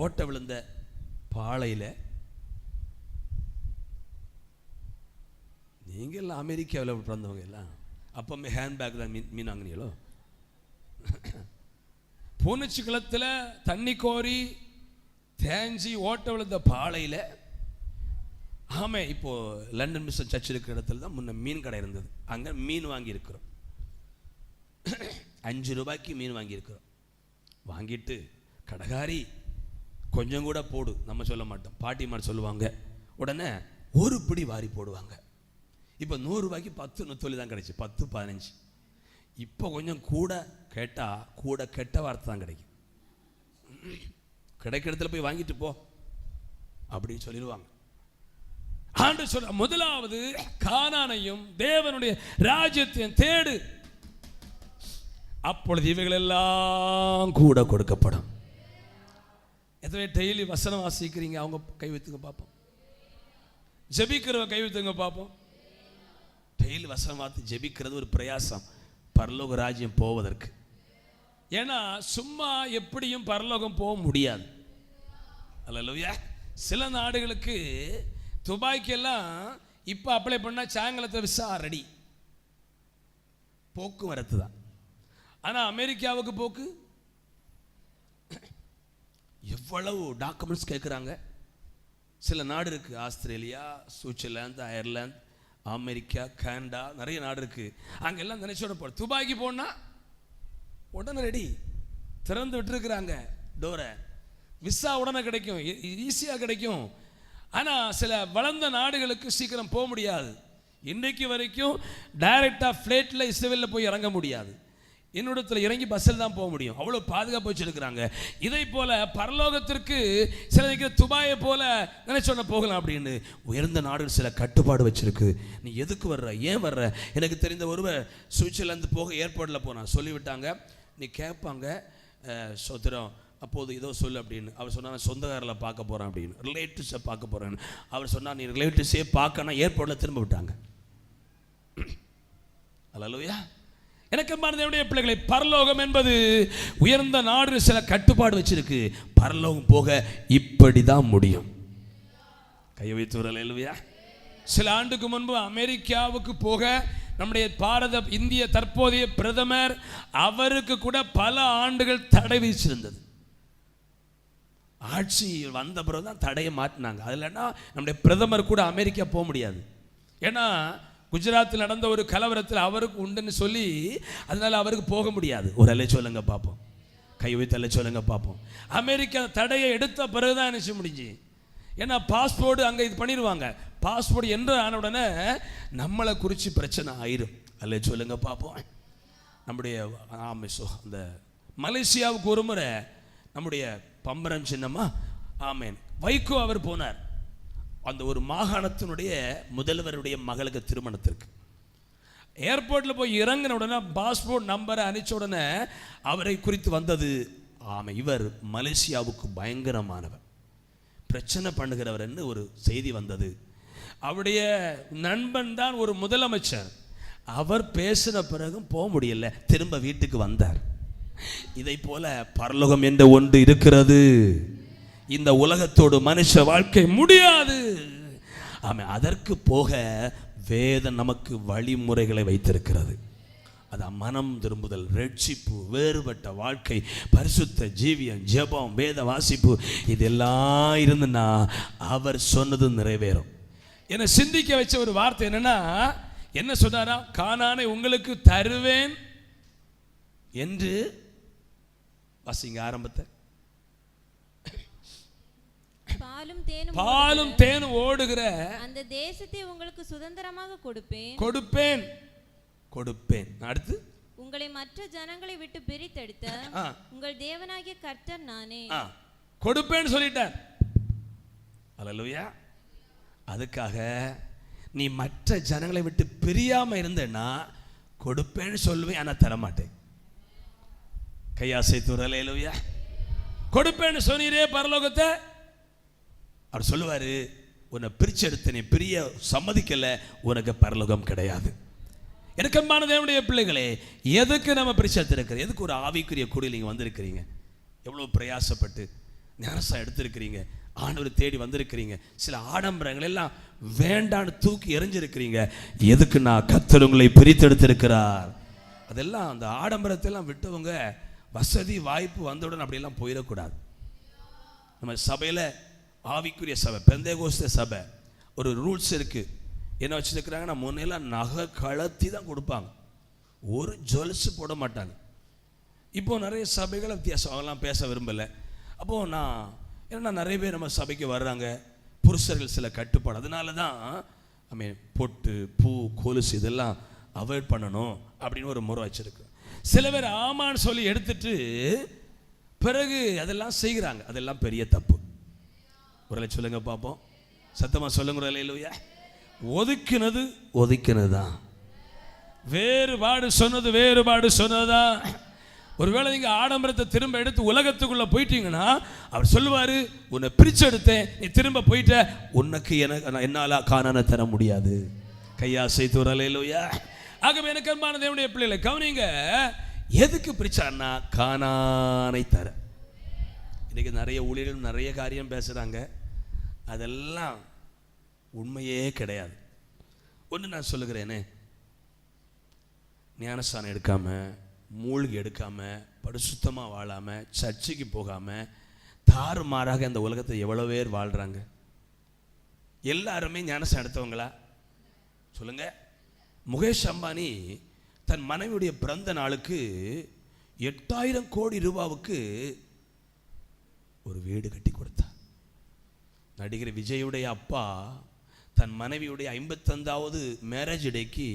ஓட்ட விழுந்த பாளையில், நீங்கள் எல்லாம் அமெரிக்காவில் பிறந்தவங்க எல்லாம் அப்போமே ஹேண்ட்பேக் தான் மீன் வாங்கினீங்களோ? பூனைச்சி கிளத்தில் தண்ணி கோரி தேஞ்சி ஓட்ட விழுந்த பாளையில். ஆமே, இப்போது லண்டன் மிஷன் சர்ச் இருக்கிற இடத்துல தான் முன்ன மீன் கடை இருந்தது. அங்கே மீன் வாங்கியிருக்கிறோம். 5 ரூபாய்க்கு மீன் வாங்கியிருக்கிறோம். வாங்கிட்டு கடைக்காரி கொஞ்சம் கூட போடு நம்ம சொல்ல மாட்டோம், பாட்டிமார் சொல்லுவாங்க. உடனே ஒரு பிடி வாரி போடுவாங்க. இப்போ 100 ரூபாய்க்கு 10 நொத்தொலி தான் கிடைச்சி, 10 15. இப்போ கொஞ்சம் கூட கேட்டால் கூட கெட்ட வார்த்தை தான் கிடைக்கும். கிடைக்கிற இடத்துல போய் வாங்கிட்டு போ அப்படின்னு சொல்லிடுவாங்க. ஆண்டு சொல்ற, முதலாவது கானானையும் தேவனுடைய ராஜ்யத்தையும் தேடு, அப்பொழுது இவைகள் எல்லாம் கூட கொடுக்கப்படும். எத்தனை டெய்லி வசனம் வாசிக்கிறீங்க? அவங்க கை வைத்துங்க பார்ப்போம். ஜெபிக்கிறவங்க கை வைத்துங்க பார்ப்போம். டெய்லி வசனம் வாசி ஜெபிக்கிறது ஒரு பிரயாசம் பரலோக ராஜ்யம் போவதற்கு. ஏன்னா சும்மா எப்படியும் பரலோகம் போக முடியாது. அல்லேலூயா. சில நாடுகளுக்கு, துபாய்க்கெல்லாம் இப்போ அப்ளை பண்ணால் சாயங்காலத்தில் விசா ரெடி, போக்குவரத்து தான். ஆனால் அமெரிக்காவுக்கு போக்கு எவ்வளவு டாக்குமெண்ட்ஸ் கேட்குறாங்க. சில நாடு இருக்குது, Australia, Switzerland, Ireland, America, Canada, நிறைய நாடு இருக்குது. அங்கெல்லாம் நினைச்சோட போட துபாய்க்கு போனால் உடனே ரெடி, திறந்து விட்டுருக்குறாங்க டோரை. விசா உடனே கிடைக்கும், ஈஸியாக கிடைக்கும். ஆனால் சில வளர்ந்த நாடுகளுக்கு சீக்கிரம் போக முடியாது. இன்றைக்கு வரைக்கும் டைரெக்டாக ஃப்ளைட்டில் இஸ்ரேலில் போய் இறங்க முடியாது. என்னோடத்தில் இறங்கி பஸ்ஸில் தான் போக முடியும். அவ்வளோ பாதுகாப்பு வச்சுருக்கிறாங்க. இதை போல் பரலோகத்திற்கு சில துபாயை போல நினைச்சோன்ன போகலாம் அப்படின்னு உயர்ந்த நாடுகள் சில கட்டுப்பாடு வச்சுருக்கு. நீ எதுக்கு வர்ற, ஏன் வர்ற? எனக்கு தெரிந்த ஒருவர் சுவிட்சர்லாந்து போக ஏர்போர்ட்டில் போனான். சொல்லிவிட்டாங்க, நீ கேட்பாங்க சோத்திரம், அப்போது ஏதோ சொல்லு அப்படின்னு. அவர் சொன்னார், நான் சொந்தக்காரில் பார்க்க போகிறேன் அப்படின்னு, ரிலேட்டிவ்ஸை பார்க்க போகிறேன்னு. அவர் சொன்னார், நீ ரிலேட்டிவ்ஸே பார்க்கணும். ஏர்போர்ட்டில் திரும்ப விட்டாங்க. அல்லேலூயா. எனக்கு தேவனுடைய பிள்ளைகளை, பரலோகம் என்பது உயர்ந்த நாடு, சில கட்டுப்பாடு வச்சிருக்கு. பரலோகம் போக இப்படி தான் முடியும். கையை வைத்து அல்லேலூயா. சில ஆண்டுக்கு முன்பு அமெரிக்காவுக்கு போக நம்முடைய பாரத இந்திய தற்போதைய பிரதமர், அவருக்கு கூட பல ஆண்டுகள் தடை விதிச்சிருந்தது. ஆட்சி வந்த பிறகு தான் தடையை மாற்றினாங்க. அது இல்லைன்னா நம்முடைய பிரதமர் கூட அமெரிக்கா போக முடியாது. ஏன்னா குஜராத்தில் நடந்த ஒரு கலவரத்தில் அவருக்கு உண்டுன்னு சொல்லி, அதனால அவருக்கு போக முடியாது. ஒரு அல்ல சொல்லுங்க பார்ப்போம், கை வைத்து அல்ல சொல்லுங்க பார்ப்போம். அமெரிக்கா தடையை எடுத்த பிறகுதான் நினைச்சு முடிஞ்சு. ஏன்னா பாஸ்போர்ட் அங்கே இது பண்ணிடுவாங்க. பாஸ்போர்ட் என்று ஆன உடனே நம்மளை குறித்து பிரச்சனை ஆயிரும். அல்ல சொல்லுங்க பார்ப்போம். நம்முடைய அந்த மலேசியாவுக்கு ஒரு முறை நம்முடைய பம்பரம் சின்னமா ஆமேன் வைகோ அவர் போனார் அந்த ஒரு மாகாணத்தினுடைய முதல்வருடைய மகளுக்கு திருமணத்திற்கு. ஏர்போர்ட்டில் போய் இறங்கின உடனே பாஸ்போர்ட் நம்பரை அனுப்பிச்ச உடனே அவரை குறித்து வந்தது, ஆமாம் இவர் மலேசியாவுக்கு பயங்கரமானவர், பிரச்சனை பண்ணுகிறவர் என்று ஒரு செய்தி வந்தது. அவருடைய நண்பன் தான் ஒரு முதலமைச்சர். அவர் பேசின பிறகும் போக முடியல, திரும்ப வீட்டுக்கு வந்தார். இதை போல பரலோகம் என்ற ஒன்று இருக்கிறது. இந்த உலகத்தோடு மனுஷ வாழ்க்கை முடியாது. ஆமாம், அதற்கு போக வேதம் நமக்கு வழிமுறைகளை வைத்திருக்கிறது. அதான் மனம் திரும்புதல், ரட்சிப்பு, வேறுபட்ட வாழ்க்கை, பரிசுத்த ஜீவியம், ஜெபம், வேத வாசிப்பு, இதெல்லாம் இருந்துன்னா அவர் சொன்னது நிறைவேறும். என்னை சிந்திக்க வச்ச ஒரு வார்த்தை என்னன்னா, என்ன சொன்னாரா? கானானை உங்களுக்கு தருவேன் என்று வாசிங்க ஆரம்பத்தை. பாலும் தேனும் ஓடுகிற அந்த தேசத்தை உங்களுக்கு சுதந்திரமாக கொடுப்பேன். அடுத்து, உங்களை மற்ற ஜனங்களை விட்டு பிரித்தெடுத்த உங்கள் தேவனாகிய கர்த்தர் நானே. கொடுப்பேன்னு சொல்லிட்டார். அல்லேலூயா. அதுக்காக நீ மற்ற ஜனங்களை விட்டு பிரியாம இருந்தேன்னா கொடுப்பேன்னு சொல்லுவேன், ஆனா தரமாட்டேன். கையாசை தூர். அல்லேலூயா. கொடுப்பேன்னு சொன்னீரே பரலோகத்தை, அவர் சொல்லுவாரு, உன்னை பிரிச்சு எடுத்து நீ பிரிய சம்மதிக்கல, உனக்கு பரலோகம் கிடையாது. எனக்கு அன்பான தேவனுடைய பிள்ளைகளே, எதுக்கு நம்ம பிரிச்சு எடுத்திருக்கிறோம்? எதுக்கு ஒரு ஆவிக்குரிய கூடியில் நீங்கள் வந்திருக்கிறீங்க? எவ்வளோ பிரயாசப்பட்டு ஞானசா எடுத்திருக்கிறீங்க, ஆண்டவர் தேடி வந்திருக்கிறீங்க. சில ஆடம்பரங்கள் எல்லாம் வேண்டான்னு தூக்கி எறிஞ்சிருக்கிறீங்க. எதுக்கு? நான் கர்த்தர் உங்களை பிரித்து எடுத்திருக்கிறார். அதெல்லாம் அந்த ஆடம்பரத்தெல்லாம் விட்டவங்க வசதி வாய்ப்பு வந்தவுடன் அப்படியெல்லாம் போயிடக்கூடாது. நம்ம சபையில் ஆவிக்குரிய சபை, பெந்தேகோஸ்தே சபை, ஒரு ரூல்ஸ் இருக்குது. என்ன வச்சுருக்கிறாங்கன்னா, முன்னெல்லாம் நகை கலத்தி தான் கொடுப்பாங்க, ஒரு ஜொல்ஸு போட மாட்டாங்க. இப்போது நிறைய சபைகளை வித்தியாசம், அவங்களாம் பேச விரும்பலை. அப்போது நான் ஏன்னா நிறைய பேர் நம்ம சபைக்கு வர்றாங்க, புருஷர்கள் சில கட்டுப்பாடு, அதனால தான் பொட்டு, பூ, கொலுசு இதெல்லாம் அவாய்ட் பண்ணணும் அப்படின்னு ஒரு முறை வச்சுருக்கு. சில பேர் ஆமான்னு சொல்லி எடுத்துட்டு பிறகு அதெல்லாம் செய்கிறாங்க. அதெல்லாம் பெரிய தப்பு. ஒரு சொல்லுங்க பார்ப்போம், சத்தமா சொல்லுங்க. அல்லேலூயா. ஒதுக்கினது தான், வேறுபாடு சொன்னதுதான். ஒருவேளை நீங்க ஆடம்பரத்தை திரும்ப எடுத்து உலகத்துக்குள்ள போயிட்டீங்கன்னா அவர் சொல்லுவாரு, உன்னை பிரிச்சு எடுத்தேன், நீ திரும்ப போயிட்ட, உனக்கு என்னால கானானை தர முடியாது. கையாசை தூர். அல்லேலூயா. ஆகவே எனக்கு அன்பான தேவனுடைய பிள்ளைகளை கவனிங்க, எதுக்கு பிரிச்சான்னா கானானை தர. இன்னைக்கு நிறைய ஊழியர்கள் நிறைய காரியம் பேசுகிறாங்க, அதெல்லாம் உண்மையே கிடையாது. ஒன்று நான் சொல்லுகிறேனே, ஞானஸ்தானம் எடுக்காமல், மூழ்கி எடுக்காமல், பரிசுத்தமாக வாழாமல், சர்ச்சைக்கு போகாமல், தாறுமாறாக இந்த உலகத்தை எவ்வளோ பேர் வாழ்கிறாங்க. எல்லாருமே ஞானஸ்தானம் எடுத்தவங்களா சொல்லுங்க? முகேஷ் அம்பானி தன் மனைவியுடைய பிறந்த நாளுக்கு 8,000 கோடி ரூபாவுக்கு ஒரு வீடு கட்டி கொடுத்தார். நடிகர் விஜயுடைய அப்பா தன் மனைவியுடைய 55வது மேரேஜ் டேக்கு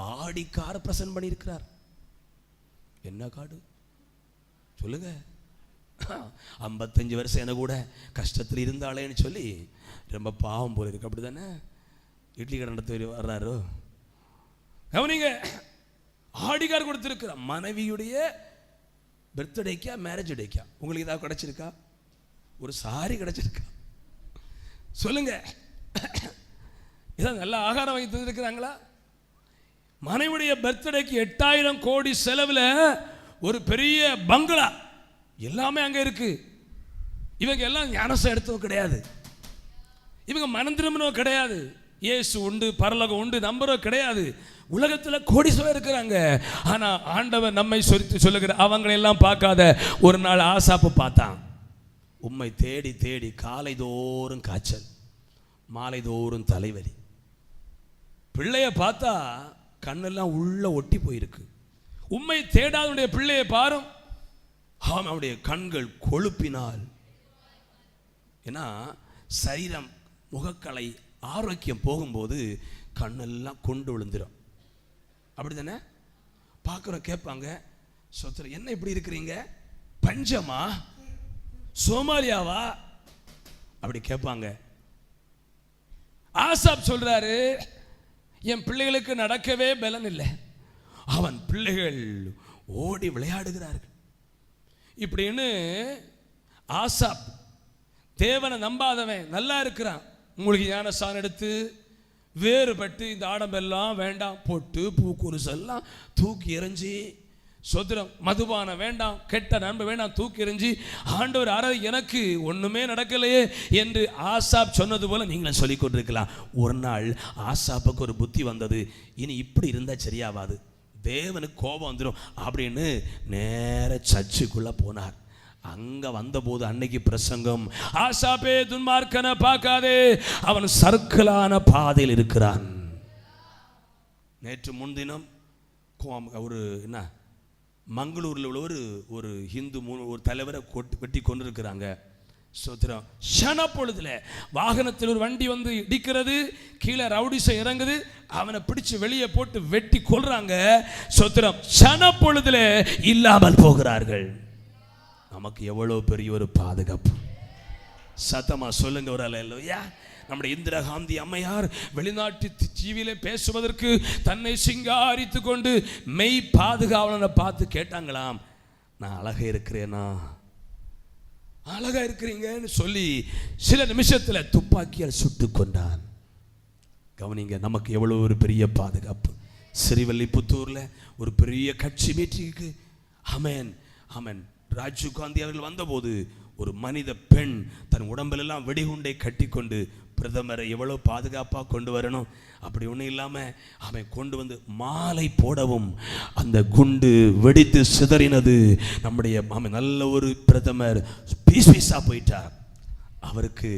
ஆடி கார் பிரசன்ட் பண்ணியிருக்கிறார். என்ன காடு சொல்லுங்க? 55 வருஷம் என கூட கஷ்டத்தில் இருந்தாளேன்னு சொல்லி ரொம்ப பாவம் போல இருக்கு. அப்படி தானே? இட்லி கடை நடத்தி வர்றாரோ கவனிங்க, ஆடி கார் கொடுத்துருக்கிறார். மனைவியுடைய பர்த்டேக்கா மேரேஜ் டேக்கா உங்களுக்கு ஏதாவது கிடைச்சிருக்கா? ஒரு சாரி கிடைச்சிருக்கா? சொல்லுங்க. இதான் நல்ல ஆகாரம் வாங்கி தந்துருக்கிறாங்களா? மனைவியுடைய பர்த்டேக்கு 8,000 கோடி செலவில் ஒரு பெரிய பங்களா எல்லாமே அங்கே இருக்கு. இவங்க எல்லாம் ஞானசம் எடுத்தவங்க கிடையாது, இவங்க மனம் திரும்பினவங்க கிடையாது, இயேசு உண்டு, பரலோகம் உண்டு நம்புறவங்க கிடையாது. உலகத்தில் கோடீஸ்வரர் இருக்கிறாங்க. ஆனால் ஆண்டவர் நம்மை சொல்லுகிற அவங்களெல்லாம் பார்க்காத ஒரு நாள் ஆசாப்பு பார்த்தான். உம்மை தேடி தேடி காலை தோறும் காய்ச்சல், மாலை தோறும் தலைவலி. பிள்ளைய பார்த்தா கண்ணெல்லாம் உள்ள ஒட்டி போயிருக்கு. உம்மை தேடாதனுடைய பிள்ளையை பாரும், அவனுடைய கண்கள் கொழுப்பினால். ஏன்னா சரீரம் முகக்கலை ஆரோக்கியம் போகும்போது கண்ணெல்லாம் கொண்டு விழுந்துடும். அப்படி தானே? பார்க்குறோம், கேட்பாங்க, சொத்துற என்ன இப்படி இருக்கிறீங்க, பஞ்சமா சோமாலியாவா அப்படி கேட்பாங்க. ஆசாப் சொல்றாரு, என் பிள்ளைகளுக்கு நடக்கவே பலன் இல்லை, அவன் பிள்ளைகள் ஓடி விளையாடுகிறார்கள் இப்படின்னு. ஆசாப் தேவனை நம்பாதவன் நல்லா இருக்கிறான். உங்களுக்கு ஞானஸ்தானம் எடுத்து வேறுபட்டு இந்த ஆடம்பெல்லாம் வேண்டாம், பொட்டு பூக்குருசெல்லாம் தூக்கி எறிஞ்சி, சொத்திரம் மதுபானம் வேண்டாம், கெட்ட நண்பு வேண்டாம், தூக்கி எறிஞ்சி ஆண்டவர் எனக்கு ஒண்ணுமே நடக்கலையே என்று ஆசாப் சொன்னது போல நீங்களும் சொல்லிக் கொண்டிருக்கலாம். ஒரு நாள் ஆசாப்புக்கு ஒரு புத்தி வந்தது, இனி இப்படி இருந்தா சரியாவாது, தேவனுக்கு கோபம் வந்துடும் அப்படின்னு நேர சர்ச்சுக்குள்ள போனார். அங்க வந்தபோது அன்னைக்கு பிரசங்கம், ஆசாப்பே துன்மார்க்கனை பார்க்காதே, அவன் சர்க்கலான பாதையில் இருக்கிறான். நேற்று முன்தினம் ஒரு என்ன மங்களூரில் உள்ள ஒரு ஹிந்து ஒரு தலைவரை வெட்டி கொண்டு இருக்கிறாங்க. சோத்திரம். ஷனப்பொழுதுல வாகனத்தில் ஒரு வண்டி வந்து இடிக்கிறது, கீழே ரவுடிசம் இறங்குது, அவனை பிடிச்சு வெளியே போட்டு வெட்டி கொல்றாங்க. சோத்திரம். ஷனப்பொழுதுல இல்லாமல் போகிறார்கள். நமக்கு எவ்வளவு பெரிய ஒரு பாதுகாப்பு. சத்தமா சொல்லுங்க ஒரு அல்லேலூயா. நம்முடைய இந்திரா காந்தி அம்மையார் வெளிநாட்டு டிவியில பேசுவதற்கு தன்னை சிங்காரித்து கொண்டு மெய் பாதுகாவலனை பார்த்து கேட்டாங்களாம், நான் அழகா இருக்கிறேனா, அழகா இருக்கிறீங்கன்னு சொல்லி சில நிமிஷத்துல துப்பாக்கியால் சுட்டு கொண்டான். கவனிங்க, நமக்கு எவ்வளவு ஒரு பெரிய பாதுகாப்பு. ஸ்ரீவில்லிபுத்தூர்ல ஒரு பெரிய கட்சி மீட்டிங்க்கு ஆமென் ஆமென் ராஜீவ் காந்தி அவர்கள் வந்தபோது ஒரு மனித பெண் தன் உடம்பெல்லாம் வெடிகுண்டை கட்டி கொண்டு பிரதமரை எவ்வளவு பாதுகாப்பாக கொண்டு வரணும் அப்படி ஒன்றும் இல்லாமல் அவன் கொண்டு வந்து மாலை போடவும் அந்த குண்டு வெடித்து சிதறினது. நம்முடைய நல்ல ஒரு பிரதமர் பீஸா போயிட்டார். அவருக்கு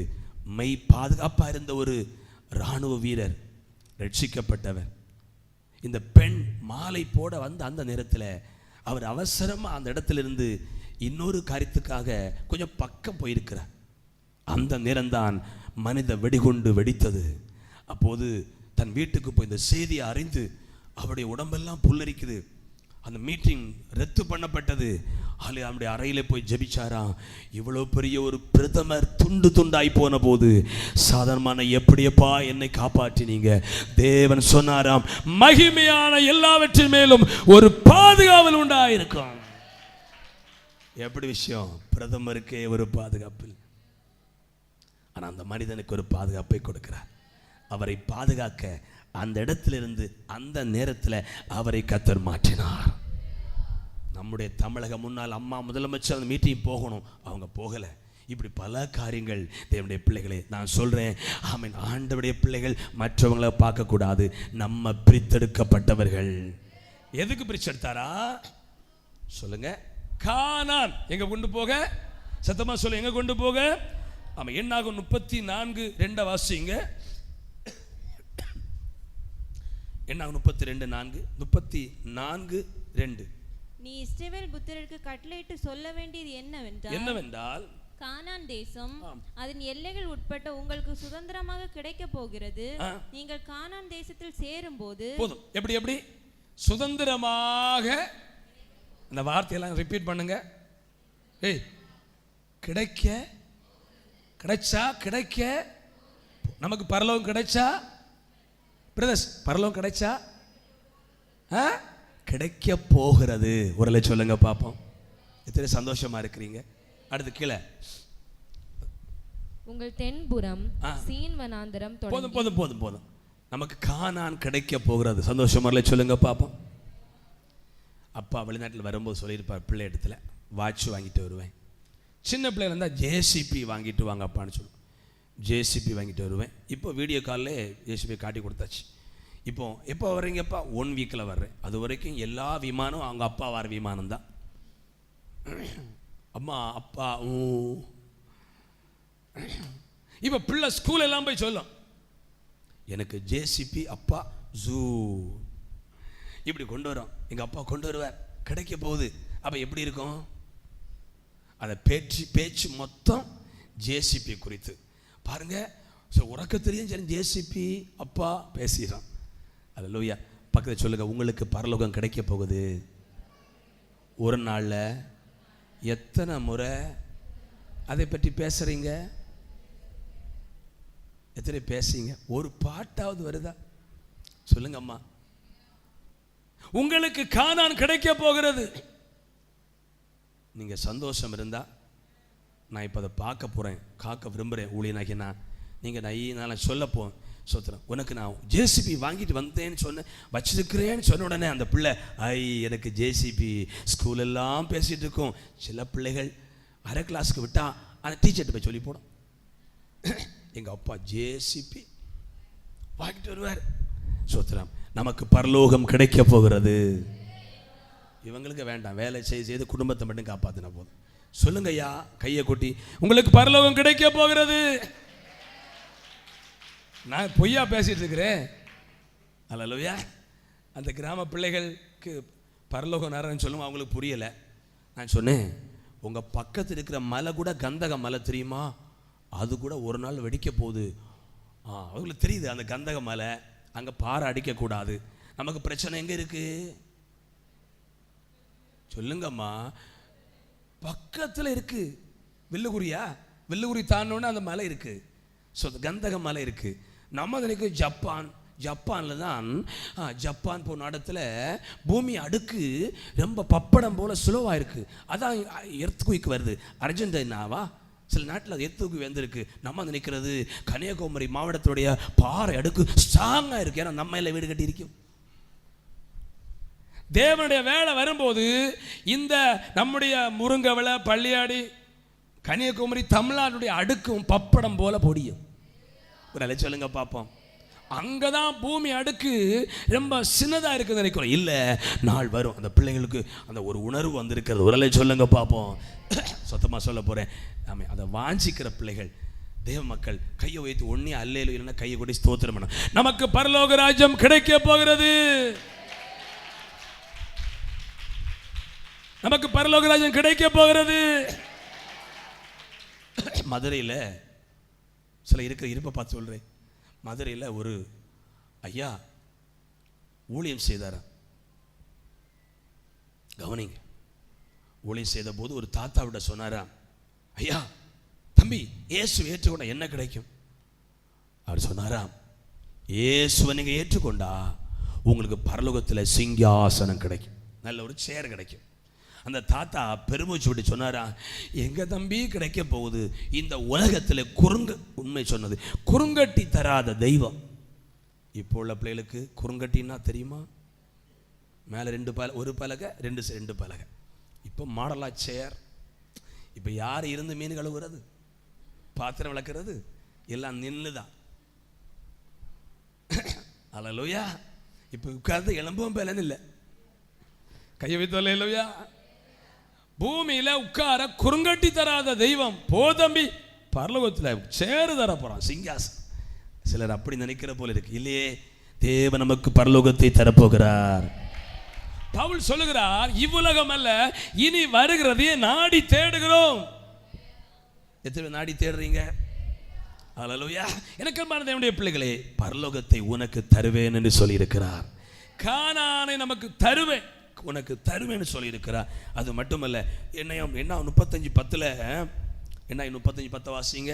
மெய் பாதுகாப்பாக இருந்த ஒரு இராணுவ வீரர் ரட்சிக்கப்பட்டவர். இந்த பெண் மாலை போட வந்த அந்த நேரத்தில் அவர் அவசரமாக அந்த இடத்திலிருந்து இன்னொரு காரியத்துக்காக கொஞ்சம் பக்கம் போயிருக்கிறார். அந்த நேரம்தான் மனித வெடிகுண்டு வெடித்தது. அப்போது தன் வீட்டுக்கு போய் இந்த செய்தியை அறிந்து அவருடைய உடம்பெல்லாம் புல்லரிக்குது. அந்த மீட்டிங் ரத்து பண்ணப்பட்டது. அவருடைய அறையில போய் ஜெபிச்சாராம். இவ்வளவு பெரிய ஒரு பிரதமர் துண்டு துண்டாய் போன போது சாதாரணமான எப்படியப்பா என்னை காப்பாற்றினீங்க. தேவன் சொன்னாராம், மகிமையான எல்லாவற்றின் மேலும் ஒரு பாதுகாவல் உண்டாயிருக்கும். எப்படி விஷயம், பிரதமருக்கே ஒரு பாதுகாப்பு. ஆனால் அந்த மனிதனுக்கு ஒரு பாதுகாப்பை கொடுக்கிறார். அவரை பாதுகாக்க அந்த இடத்திலிருந்து அந்த நேரத்தில் அவரை கர்த்தர் மாற்றினார். நம்முடைய தமிழக முன்னாள் அம்மா முதலமைச்சர் அந்த மீட்டிங் போகணும், அவங்க போகலை. இப்படி பல காரியங்கள் தேவனுடைய பிள்ளைகளே நான் சொல்றேன். ஆமென். ஆண்டவருடைய பிள்ளைகள் மற்றவங்களை பார்க்கக்கூடாது. நம்ம பிரித்தெடுக்கப்பட்டவர்கள். எதுக்கு பிரிச்செடுத்தாரா சொல்லுங்க? கானான் எங்க கொண்டு போக, சத்தமா சொல்ல, எங்க கொண்டு போக? ஆமா, என்னாகும் 34:2 வாசிங்க. என்னாகும் 32:4 34:2. நீ இஸ்ரவேல் புத்திரருக்கு கட்டளையிட்டு சொல்ல வேண்டியது என்னவென்றால் கானான் தேசம் அதன் எல்லைகள் உட்பட்ட உங்களுக்கு சுதந்திரமாக கிடைக்க போகிறது. நீங்கள் கானான் தேசத்தில் சேரும்போது போதும். எப்படி சுதந்திரமாக, அந்த வார்த்தையெல்லாம் ரிப்பீட் பண்ணுங்க. ஏய், கிடைக்க நமக்கு பரலோகம் கிடைச்சா, பிரதர்ஸ் பரலோகம் கிடைச்சா கிடைக்க போகிறது. ஒரு சொல்லுங்க பாப்போம். எத்தனை சந்தோஷமா இருக்கிறீங்க. அடுத்து கீழே, உங்கள் தென்புறம் சீன் வனாந்தரம். போதும். நமக்கு கானான் கிடைக்க போகிறது. சந்தோஷமா சொல்லுங்க பாப்போம். அப்பா வெளிநாட்டில் வரும்போது சொல்லியிருப்பார், பிள்ளை இடத்துல வாட்ச் வாங்கிட்டு வருவேன். சின்ன பிள்ளைகள் இருந்தால் ஜேசிபி வாங்கிட்டு வாங்க அப்பான்னு சொல்லுவேன். ஜேசிபி வாங்கிட்டு வருவேன். இப்போ வீடியோ காலில் ஜேசிபி காட்டி கொடுத்தாச்சு. இப்போ எப்போ வர்றீங்கப்பா? 1 வீக்கில் வர்றேன். அது வரைக்கும் எல்லா விமானம் அவங்க அப்பா வர விமானம் தான். அம்மா அப்பா இப்போ பிள்ளை ஸ்கூல் எல்லாம் போய் சொல்லும், எனக்கு ஜேசிபி அப்பா ஜூ இப்படி கொண்டு வரோம். எங்க அப்பா கொண்டு வருவார், கிடைக்க போகுது. அப்ப எப்படி இருக்கும்? அந்த பேச்சு மொத்தம் ஜேசிபி குறித்து பாருங்க. உறக்கத்திலையும் சரி ஜேசிபி அப்பா பேசுகிறான். அல்லேலூயா. பக்கத்தில் சொல்லுங்க, உங்களுக்கு பரலோகம் கிடைக்க போகுது. ஒரு நாள்ல எத்தனை முறை அதை பற்றி பேசுறீங்க? எத்தனை பேசுறீங்க? ஒரு பாட்டாவது வருதா? சொல்லுங்க அம்மா. உங்களுக்கு கானான் கிடைக்க போகிறது. நீங்க சந்தோஷம் இருந்தா நான் இப்போ அதை பார்க்க போறேன், காக்க விரும்புகிறேன். ஊழியனாகினா நீங்கள் நான் சொல்ல போவேன். சோத்திரம். உனக்கு நான் ஜேசிபி வாங்கிட்டு வந்தேன்னு சொன்னேன், வச்சிருக்கிறேன்னு சொன்ன உடனே அந்த பிள்ளை எனக்கு ஜேசிபி ஸ்கூல் எல்லாம் பேசிகிட்டு இருக்கும். சில பிள்ளைகள் அரை கிளாஸுக்கு விட்டா அந்த டீச்சர்கிட்ட போய் சொல்லி போடும், எங்கள் அப்பா ஜேசிபி வாங்கிட்டு வருவார். சோத்திரம். நமக்கு பரலோகம் கிடைக்க போகிறது. இவங்களுக்கு வேண்டாம், வேலை செய்து குடும்பத்தை மட்டும் காப்பாற்றினா போதும். சொல்லுங்க ஐயா, கையை கொட்டி, உங்களுக்கு பரலோகம் கிடைக்க போகிறது. நான் பொய்யா பேசிட்டு இருக்கிறேன்? அல்லேலூயா. அந்த கிராம பிள்ளைகளுக்கு பரலோகம் நேரம்னு சொல்லுவோம், அவங்களுக்கு புரியலை. நான் சொன்னேன், உங்கள் பக்கத்தில் இருக்கிற மலை கூட கந்தக மலை தெரியுமா, அது கூட ஒரு நாள் வெடிக்க போகுது. அவங்களுக்கு தெரியுது அந்த கந்தக மலை, அங்கே பாறை அடிக்கக்கூடாது. நமக்கு பிரச்சனை எங்கே இருக்கு சொல்லுங்கம்மா? பக்கத்தில் இருக்கு. வில்லுகுரியா, வில்லுகுரி தாண்டோன்னு அந்த மலை இருக்கு. ஸோ கந்தக மலை இருக்கு. நம்ம நினைக்க ஜப்பானில் தான், ஜப்பான் போன இடத்துல பூமி அடுக்கு ரொம்ப பப்படம் போல் சுலவாக இருக்குது. அதான் எர்த்குயிக் வருது. அர்ஜென்டினாவா சில நாட்டில் அது எர்த்குயிக் வந்திருக்கு. நம்ம நினைக்கிறது கன்னியாகுமரி மாவட்டத்துடைய பாறை அடுக்கு ஸ்ட்ராங்காக இருக்குது, ஏன்னா நம்ம எல்லாம் வீடு கட்டி இருக்கும். தேவனுடைய வேலை வரும்போது இந்த நம்முடைய முருங்கவளை, பள்ளியாடி, கன்னியாகுமரி, தமிழ்நாட்டுடைய அடுக்கும் பப்படம் போல பொடியும். சொல்லுங்க பார்ப்போம். அங்கதான் பூமி அடுக்கு ரொம்ப சின்னதா இருக்குது நினைக்கிறோம். இல்ல, நாள் வரும் அந்த பிள்ளைங்களுக்கு அந்த ஒரு உணர்வு வந்திருக்கிறது. ஒரு சொல்லுங்க பார்ப்போம். சொத்தமா சொல்ல போறேன். நாம அதை வாஞ்சிக்கிற பிள்ளைகள், தேவ மக்கள் கையை வைத்து ஒன்னே அல்லேலு இல்லைன்னா கையை கொடி ஸ்தோத்திரம் பண்ண, நமக்கு பரலோக ராஜ்யம் கிடைக்க போகிறது. நமக்கு பரலோக ராஜ்யம் கிடைக்க போகிறது. மதுரையில் சில இருக்கிற இருப்பை பார்த்து சொல்கிறேன். மதுரையில் ஒரு ஐயா ஊழியம் செய்தார். கவனிங்க. ஊழியம் செய்த போது ஒரு தாத்தாவிட சொன்னாரா, ஐயா தம்பி, இயேசு ஏற்றுக்கொண்டா என்ன கிடைக்கும்? அவர் சொன்னாராம், இயேசுவை நீங்கள் ஏற்றுக்கொண்டா உங்களுக்கு பரலோகத்தில் சிங்காசனம் கிடைக்கும், நல்ல ஒரு சேர் கிடைக்கும். அந்த தாத்தா பெருமூச்சு விட்டு சொன்னாரா, எங்க தம்பி கிடைக்க போகுது இந்த உலகத்தில் உண்மை சொன்னது, குறுங்கட்டி தராத தெய்வம். இப்போ உள்ள பிள்ளைகளுக்கு குறுங்கட்டின்னா தெரியுமா? மேலே ஒரு பலகை, ரெண்டு பலகை. இப்போ மாடலா சேர். இப்போ யார் இருந்து மீன் கழுவுறது, பாத்திரம் விளக்குறது எல்லாம் நின்றுதான். அல்லேலூயா. இப்போ உட்கார்ந்து எலும்பும் பலன் இல்லை. கையை வைத்து அல்லேலூயா. பூமியில உட்கார குறுங்கட்டி தராத தெய்வம் போதம்பி பரலோகத்தில் சேரு தர போறான், சிங்காசனம். சிலர் அப்படி நினைக்கிற போல இருக்கு. இல்லையே, தேவன் நமக்கு பரலோகத்தை தரப்போகிறார். பவுல் சொல்லுகிறார், இவ்வுலகம் அல்ல இனி வருகிறதையே நாடி தேடுகிறோம். எத்தனை நாடி தேடுறீங்க? அல்லேலூயா. எனக்கு அன்பான தேவனுடைய பிள்ளைகளே, பரலோகத்தை உனக்கு தருவேன் என்று சொல்லி இருக்கிறார். கானானை நமக்கு தருவேன், உனக்கு தருவேன்னு சொல்லி இருக்கிறார். அது மட்டுமல்ல, என்ன 35:10 என்ன 35:10 வாசிங்க.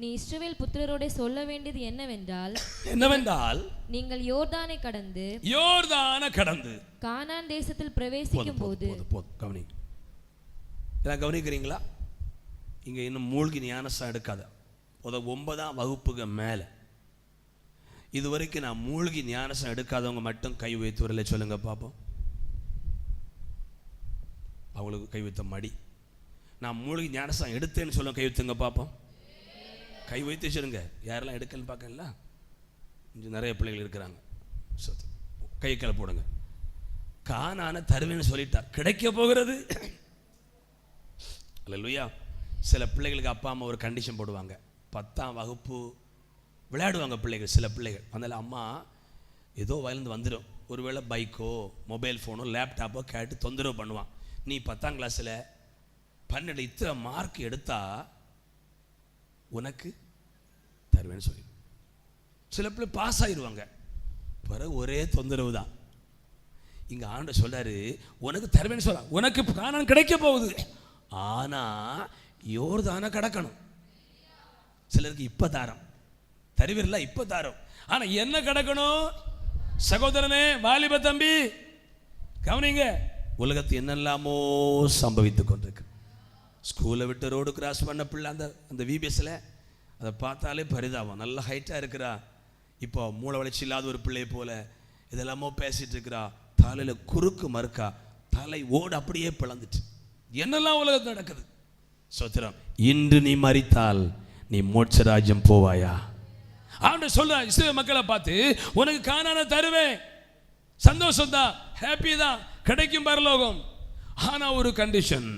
நீ இஸ்ரவேல் புத்திரரோட சொல்ல வேண்டியது என்னவென்றால் நீங்கள் யோர்தானை கடந்து கானான் தேசத்தில் பிரவேசிக்கும் போது. கவனிக்கிறீங்களா? இங்க இன்னும் மூழ்கி ஞானஸ்நானம் எடுக்காத 9ஆம் வகுப்புக்கு மேல இதுவரைக்கும் நான் மூழ்கி ஞானஸ்நானம் எடுக்காதவங்க மட்டும் கை வைத்து வரல சொல்லுங்க பார்ப்போம். அவங்களுக்கு கை வைத்த மடி. நான் மூழ்கி ஞானஸ்நானம் எடுத்தேன்னு சொல்ல கை வைத்துங்க பார்ப்போம். கை வைத்து சொல்லுங்க. யாரெல்லாம் எடுக்கலன்னு பார்க்கல, கொஞ்சம் நிறைய பிள்ளைகள் இருக்கிறாங்க. கை கலை போடுங்க. கானான தருவேன்னு சொல்லிட்டார், கிடைக்க போகிறது. அல்லேலூயா. சில பிள்ளைகளுக்கு அப்பா அம்மா ஒரு கண்டிஷன் போடுவாங்க. 10ஆம் வகுப்பு விளையாடுவாங்க பிள்ளைகள், சில பிள்ளைகள். அதனால் அம்மா ஏதோ வயலேருந்து வந்துடும், ஒருவேளை பைக்கோ மொபைல் ஃபோனோ லேப்டாப்போ கேட்டு தொந்தரவு பண்ணுவான். நீ 10ஆம் கிளாஸில் 12 இத்தனை மார்க் எடுத்தா உனக்கு தருவேன்னு சொல்லி சில பிள்ளை பாஸ் ஆயிடுவாங்க. பிறகு ஒரே தொந்தரவு தான். இங்கே ஆண்டவர் சொல்றாரு, உனக்கு தருவேன்னு சொல்ல, உனக்கு கானான் கிடைக்க போகுது. ஆனா யோர்தானை கடக்கணும். சிலருக்கு இப்ப தாரம் தருவீர்ல, இப்ப தாரம். ஆனா என்ன கடக்கணும்? சகோதரனே, வாலிப தம்பி, கவனிங்க. உலகத்து என்னெல்லாமோ சம்பவித்துக் கொண்டிருக்கு. ஸ்கூலை விட்டு ரோடு கிராஸ் பண்ண பிள்ளை அந்த விபிஎஸ்ல அதை பார்த்தாலே பரிதாபம். நல்ல ஹைட்டாக இருக்கிறா, இப்போ மூளை வளர்ச்சி இல்லாத ஒரு பிள்ளையை போல இதெல்லாமோ பேசிட்டு இருக்கிறா. தலையில் குறுக்கு மறுக்கா, தலை ஓடு அப்படியே பிளந்துட்டு. என்னெல்லாம் உலகத்தில் நடக்குது. சோத்திரம். இன்று நீ மரித்தால் நீ மோட்சராஜ்யம் போவாயா? ஆண்டவர் சொல்றார் இஸ்ரவேல் மக்களை பார்த்து, உனக்கு கானானை தருவேன், சந்தோஷம் தான், ஹாப்பி தான், கிடைக்கும் பரலோகம். ஆனா ஒரு கண்டிஷன்,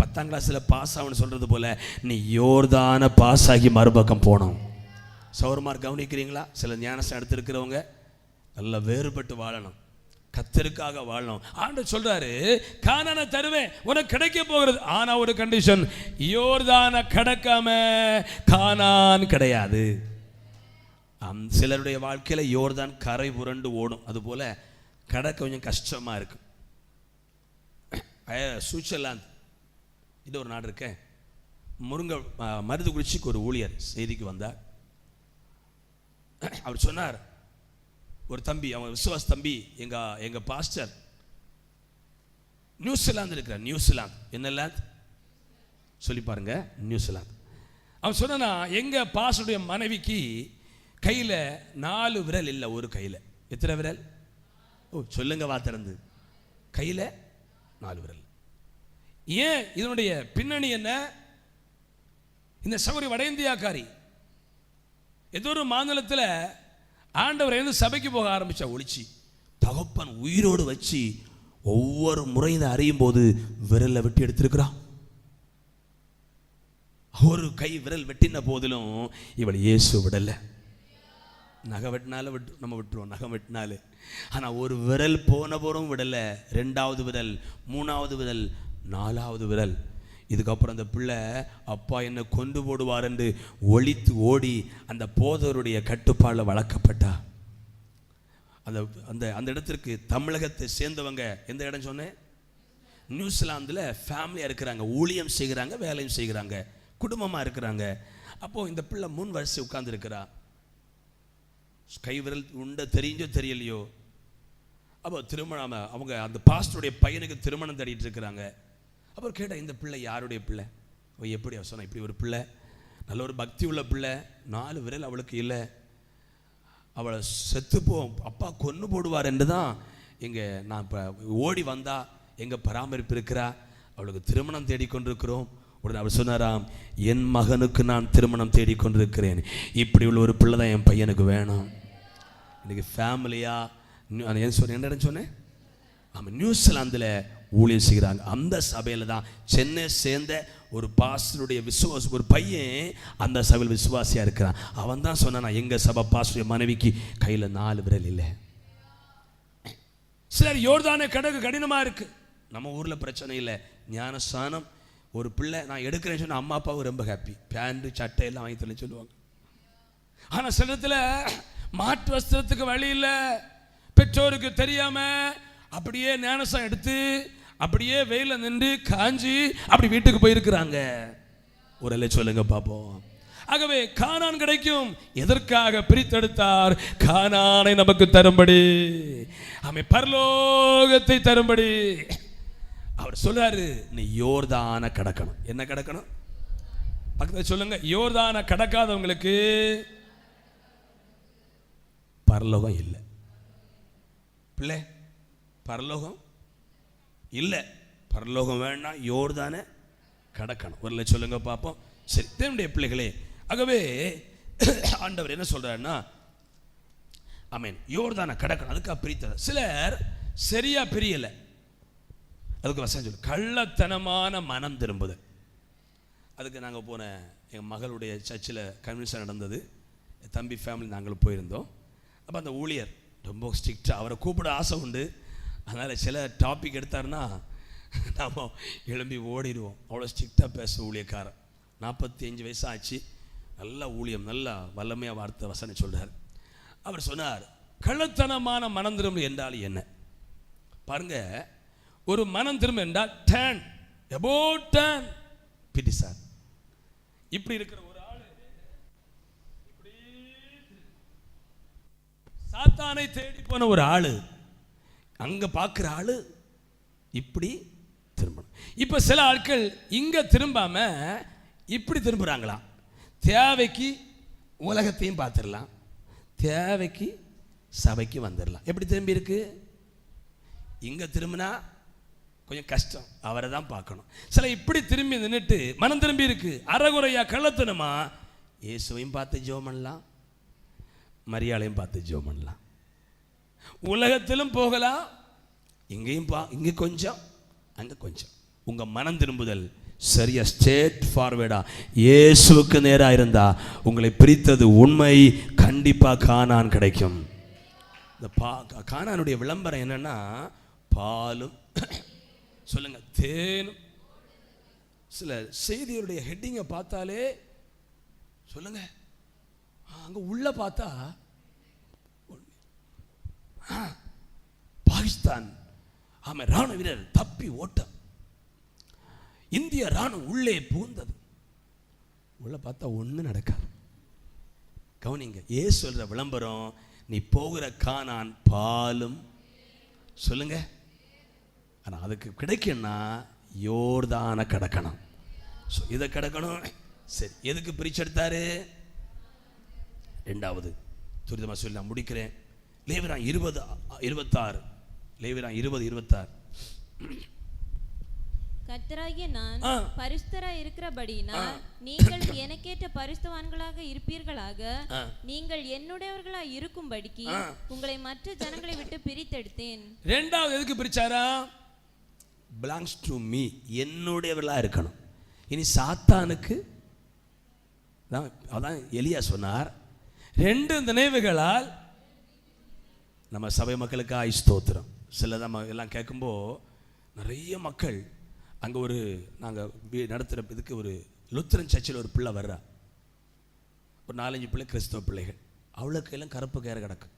10ஆம் கிளாஸ்ல பாஸ் ஆகணும்னு சொல்றது போல நீ யோர்தான பாஸ் ஆகி மறுபக்கம் போகணும். சௌரமார் கவனிக்கிறீங்களா? சில ஞானஸ்தானம் எடுத்திருக்கிறவங்க நல்லா வேறுபட்டு வாழணும், கர்த்தருக்காக வாழணும். ஆண்டவர் சொல்றாரு, கானானை தருவேன், உனக்கு கிடைக்க போகிறது. ஆனா ஒரு கண்டிஷன், யோர்தானை கடக்காம கானான் கிடையாது. சிலருடைய வாழ்க்கையில யோர்தான் கரை புரண்டு ஓடும், அது போல கடக்க கொஞ்சம் கஷ்டமா இருக்கு. சுவிட்சர்லாந்து இது ஒரு நாடு இருக்க, முருங்கை மருது குடிச்சிக்கு ஒரு ஊழியர் செய்திக்கு வந்தார். அவர் சொன்னார், ஒரு தம்பி, அவங்க விசுவாச தம்பி, எங்க பாஸ்டர் நியூசிலாந்து இருக்கிறார். நியூசிலாந்து என்ன லேண்ட் சொல்லி பாருங்க, நியூசிலாந்து. அவன் சொன்னா, எங்க பாஸ்டருடைய மனைவிக்கு கையில 4 விரல் இல்லை, ஒரு கையில எத்தனை விரல்? ஓ சொல்லுங்க வாத்திறந்து, கையில 4 விரல். ஏன்? இதனுடைய பின்னணி என்ன? இந்த சகோதரி வட இந்தியாக்காரி ஏதோ ஒரு மாநிலத்தில் ஆண்டவர் இருந்து சபைக்கு போக ஆரம்பிச்சா. ஒளிச்சு தகப்பன் உயிரோடு வச்சு ஒவ்வொரு முறையும் அறியும் போது விரலை வெட்டி எடுத்திருக்கிறான். ஒரு கை விரல் வெட்டின போதிலும் இவள் இயேசு விடல. நகை வெட்டினாலும் நம்ம விட்டுருவோம், நகம் வெட்டினாலும். ஆனால் ஒரு விரல் போன போதும் விடலை. 2வது விரல், 3வது விரல், 4வது விரல். இதுக்கப்புறம் அந்த பிள்ளை அப்பா என்னை கொண்டு போடுவார் என்று ஒளித்து ஓடி அந்த போதவருடைய கட்டுப்பாடில் வளர்க்கப்பட்டா. அந்த அந்த அந்த இடத்திற்கு தமிழகத்தை சேர்ந்தவங்க, எந்த இடம் சொன்னேன்? நியூசிலாந்தில் ஃபேமிலியாக இருக்கிறாங்க, ஊழியம் செய்கிறாங்க, வேலையும் செய்கிறாங்க, குடும்பமாக இருக்கிறாங்க. அப்போது இந்த பிள்ளை முன் வரிசை உட்கார்ந்துருக்கிறா. கை விரல் உண்ட தெரிஞ்சோ தெரியலையோ, அப்போ திருமணம், அவங்க அந்த பாஸ்டருடைய பையனுக்கு திருமணம் தேடிட்டு இருக்கிறாங்க. அப்புறம் கேட்டால், இந்த பிள்ளை யாருடைய பிள்ளை? அவள் எப்படி? அவள் சொன்னா, இப்படி ஒரு பிள்ளை, நல்ல ஒரு பக்தி உள்ள பிள்ளை, 4 விரல் அவளுக்கு இல்லை, அவளை செத்துப்போம், அப்பா கொன்று போடுவார் என்று தான் இங்கே நான் இப்போ ஓடி வந்தா, எங்கள் பராமரிப்பு இருக்கிறா, அவளுக்கு திருமணம் தேடிக்கொண்டிருக்கிறோம். உடனே அவர் சொன்னாராம், என் மகனுக்கு நான் திருமணம் தேடிக்கொண்டிருக்கிறேன், இப்படி உள்ள ஒரு பிள்ளை தான் என் பையனுக்கு வேணும். இன்னைக்கு ஃபேமிலியா என்ன சொன்னேன்? ஆமாம், நியூசிலாந்தில் ஊழியம் செய்கிறாங்க. அந்த சபையில் தான் சென்னை சேர்ந்த ஒரு பாஸ்டருடைய விசுவாசம், ஒரு பையன் அந்த சபையில் விசுவாசியாக இருக்கிறான். அவன் தான் சொன்னான், எங்கள் சபை பாஸ்டருடைய மனைவிக்கு கையில் 4 விரல் இல்லை. சரி, யோர்தானை கடக்க கடினமாக இருக்கு. நம்ம ஊரில் பிரச்சனை இல்லை, ஞானஸ்தானம் ஒரு பிள்ளை நான் எடுக்கிறேன்னு சொன்னால் அம்மா அப்பாவும் ரொம்ப ஹாப்பி, பேண்ட் சட்டை எல்லாம் வாங்கி தரேன்னு சொல்லுவாங்க. ஆனால் சில இடத்துல மாற்று வஸ்திரத்துக்கு வழி இல்லை, பெற்றோருக்கு தெரியாம அப்படியே ஞானஸ்தானம் எடுத்து அப்படியே வெயில நின்று காஞ்சி அப்படி வீட்டுக்கு போயிருக்கிறாங்க. ஒரு சொல்லுங்க பாப்போம். ஆகவே கானான் கிடைக்கும். எதற்காக பிரித்தெடுத்தார்? கானானை நமக்கு தரும்படி, ஆமென், பரலோகத்தை தரும்படி. அவர் சொல்றாரு, நீ யோர்தானை கடக்கணும். என்ன கடக்கணும்? பக்கத்துல சொல்லுங்க, யோர்தானை கடக்காதவங்களுக்கு பரலோகம் இல்லை. பிள்ளை, பரலோகம் இல்லை. பரலோகம் வேணாம், யோர்தானை கடக்கணும். ஒரு சொல்லுங்க பார்ப்போம். சரி, தேவனுடைய பிள்ளைகளே, ஆகவே ஆண்டவர் என்ன சொல்றாருன்னா, ஆமென், யோர்தானை கடக்கணும். அதுக்காக பிரித்தது. சிலர் சரியா பிரியலை. அதுக்கு வசனம் சொல்லு, கள்ளத்தனமான மனம் திரும்புது. அதுக்கு நாங்கள் போன எங்கள் மகளுடைய சர்ச்சில் கன்வென்ஷன் நடந்தது. தம்பி ஃபேமிலி நாங்களும் போயிருந்தோம். அப்போ அந்த ஊழியர் ரொம்ப ஸ்ட்ரிக்டாக, அவரை கூப்பிட ஆசை உண்டு. அதனால் சில டாபிக் எடுத்தாருன்னா நாம் எழும்பி ஓடிடுவோம். அவ்வளோ ஸ்ட்ரிக்டாக பேச ஊழியக்காரன். 45 வயசு ஆச்சு, நல்ல ஊழியம், நல்லா வல்லமையாக வார்த்தை வசனம் சொல்கிறார். அவர் சொன்னார், கள்ளத்தனமான மனம் திரும்ப என்றால் என்ன பாருங்க. ஒரு மனம் திரும்ப என்றால் டேன், about turn பிடிசார். இப்படி இருக்கிற ஒரு ஆளு இப்படி சாத்தானை தேடி போன ஒரு ஆளு அங்க பார்க்கிற ஆளு இப்படி திரும்பணும். இப்ப சில ஆட்கள் இங்க திரும்பாம இப்படி திரும்புறாங்களா? தேவைக்கு உலகத்தையும் பார்த்துடலாம், தேவைக்கு சபைக்கு வந்துடலாம். எப்படி திரும்பி இருக்கு? இங்க திரும்பினா கொஞ்சம் கஷ்டம், அவரை தான் பார்க்கணும். சில இப்படி திரும்பி நின்றுட்டு மனம் திரும்பி இருக்கு, அறகுறையா கள்ளத்தனமா இயேசுவையும் பார்த்து ஜெபம் பண்ணலாம், மரியாளையும் பார்த்து ஜெபம் பண்ணலாம். உலகத்திலும் போகலாம், இங்கேயும் இங்க கொஞ்சம் அங்க கொஞ்சம். உங்க மனம் திரும்புதல் சரியா ஸ்ட்ரெயிட் ஃபார்வர்டா இயேசுவுக்கு நேரா இருந்தா உங்களை பிரித்தது உண்மை, கண்டிப்பா கானான் கிடைக்கும். இந்த கானானுடைய விளம்பரம் என்னன்னா பாலும் சொல்லுங்க தேனும். சில செய்தியுடைய ஹெட்டிங்கை பார்த்தாலே சொல்லுங்க, அங்க உள்ள பார்த்தா பாகிஸ்தான் ஆமா ராணுவ வீரர் தப்பி ஓட்டம், இந்திய ராணுவம் உள்ளே புகுந்தது. உள்ள பார்த்தா ஒண்ணு நடக்காது. கவனிங்க, ஏசு சொல்ற விளம்பரம், நீ போகிற கானான் பாலும் சொல்லுங்க. ஆனா அதுக்கு கிடைக்கணும்னா யோர்தான கடக்கணும். இதை கடக்கணும். சரி, எதுக்கு பிரிச்செடுத்தாரு? ரெண்டாவது துரிதமா சொல்லி நான் முடிக்கிறேன். லேவியராம் 20:26. லேவியராம் 20:26. கர்த்தராகிய நான் பரிசுத்தராய் இருக்கிறபடியினால் நீங்கள் எனக்கேற்ற பரிசுத்தவான்களாக இருப்பீர்களாக. நீங்கள் என்னுடையவர்களாய் இருக்கும்படிக்கு உங்களை மற்ற ஜனங்களை விட்டு பிரித்தெடுத்தேன். ரெண்டாவது எதுக்கு பிரிச்சாரா? belongs to me, என்னுடையவர்களா இருக்கணும். இனி சாத்தானுக்கு அதான் எலியா சொன்னார், 2 நினைவுகளால் நம்ம சபை மக்களுக்கு ஸ்தோத்திரம். சிலதான் எல்லாம் கேட்கும்போது நிறைய மக்கள் அங்கே ஒரு நாங்கள் நடத்துகிற இதுக்கு ஒரு லுத்தரன் சர்ச்சில் ஒரு பிள்ளை வர்றா, ஒரு 4-5 பிள்ளை கிறிஸ்தவ பிள்ளைகள், அவளுக்கு எல்லாம் கருப்பு கயிறு கிடக்கு.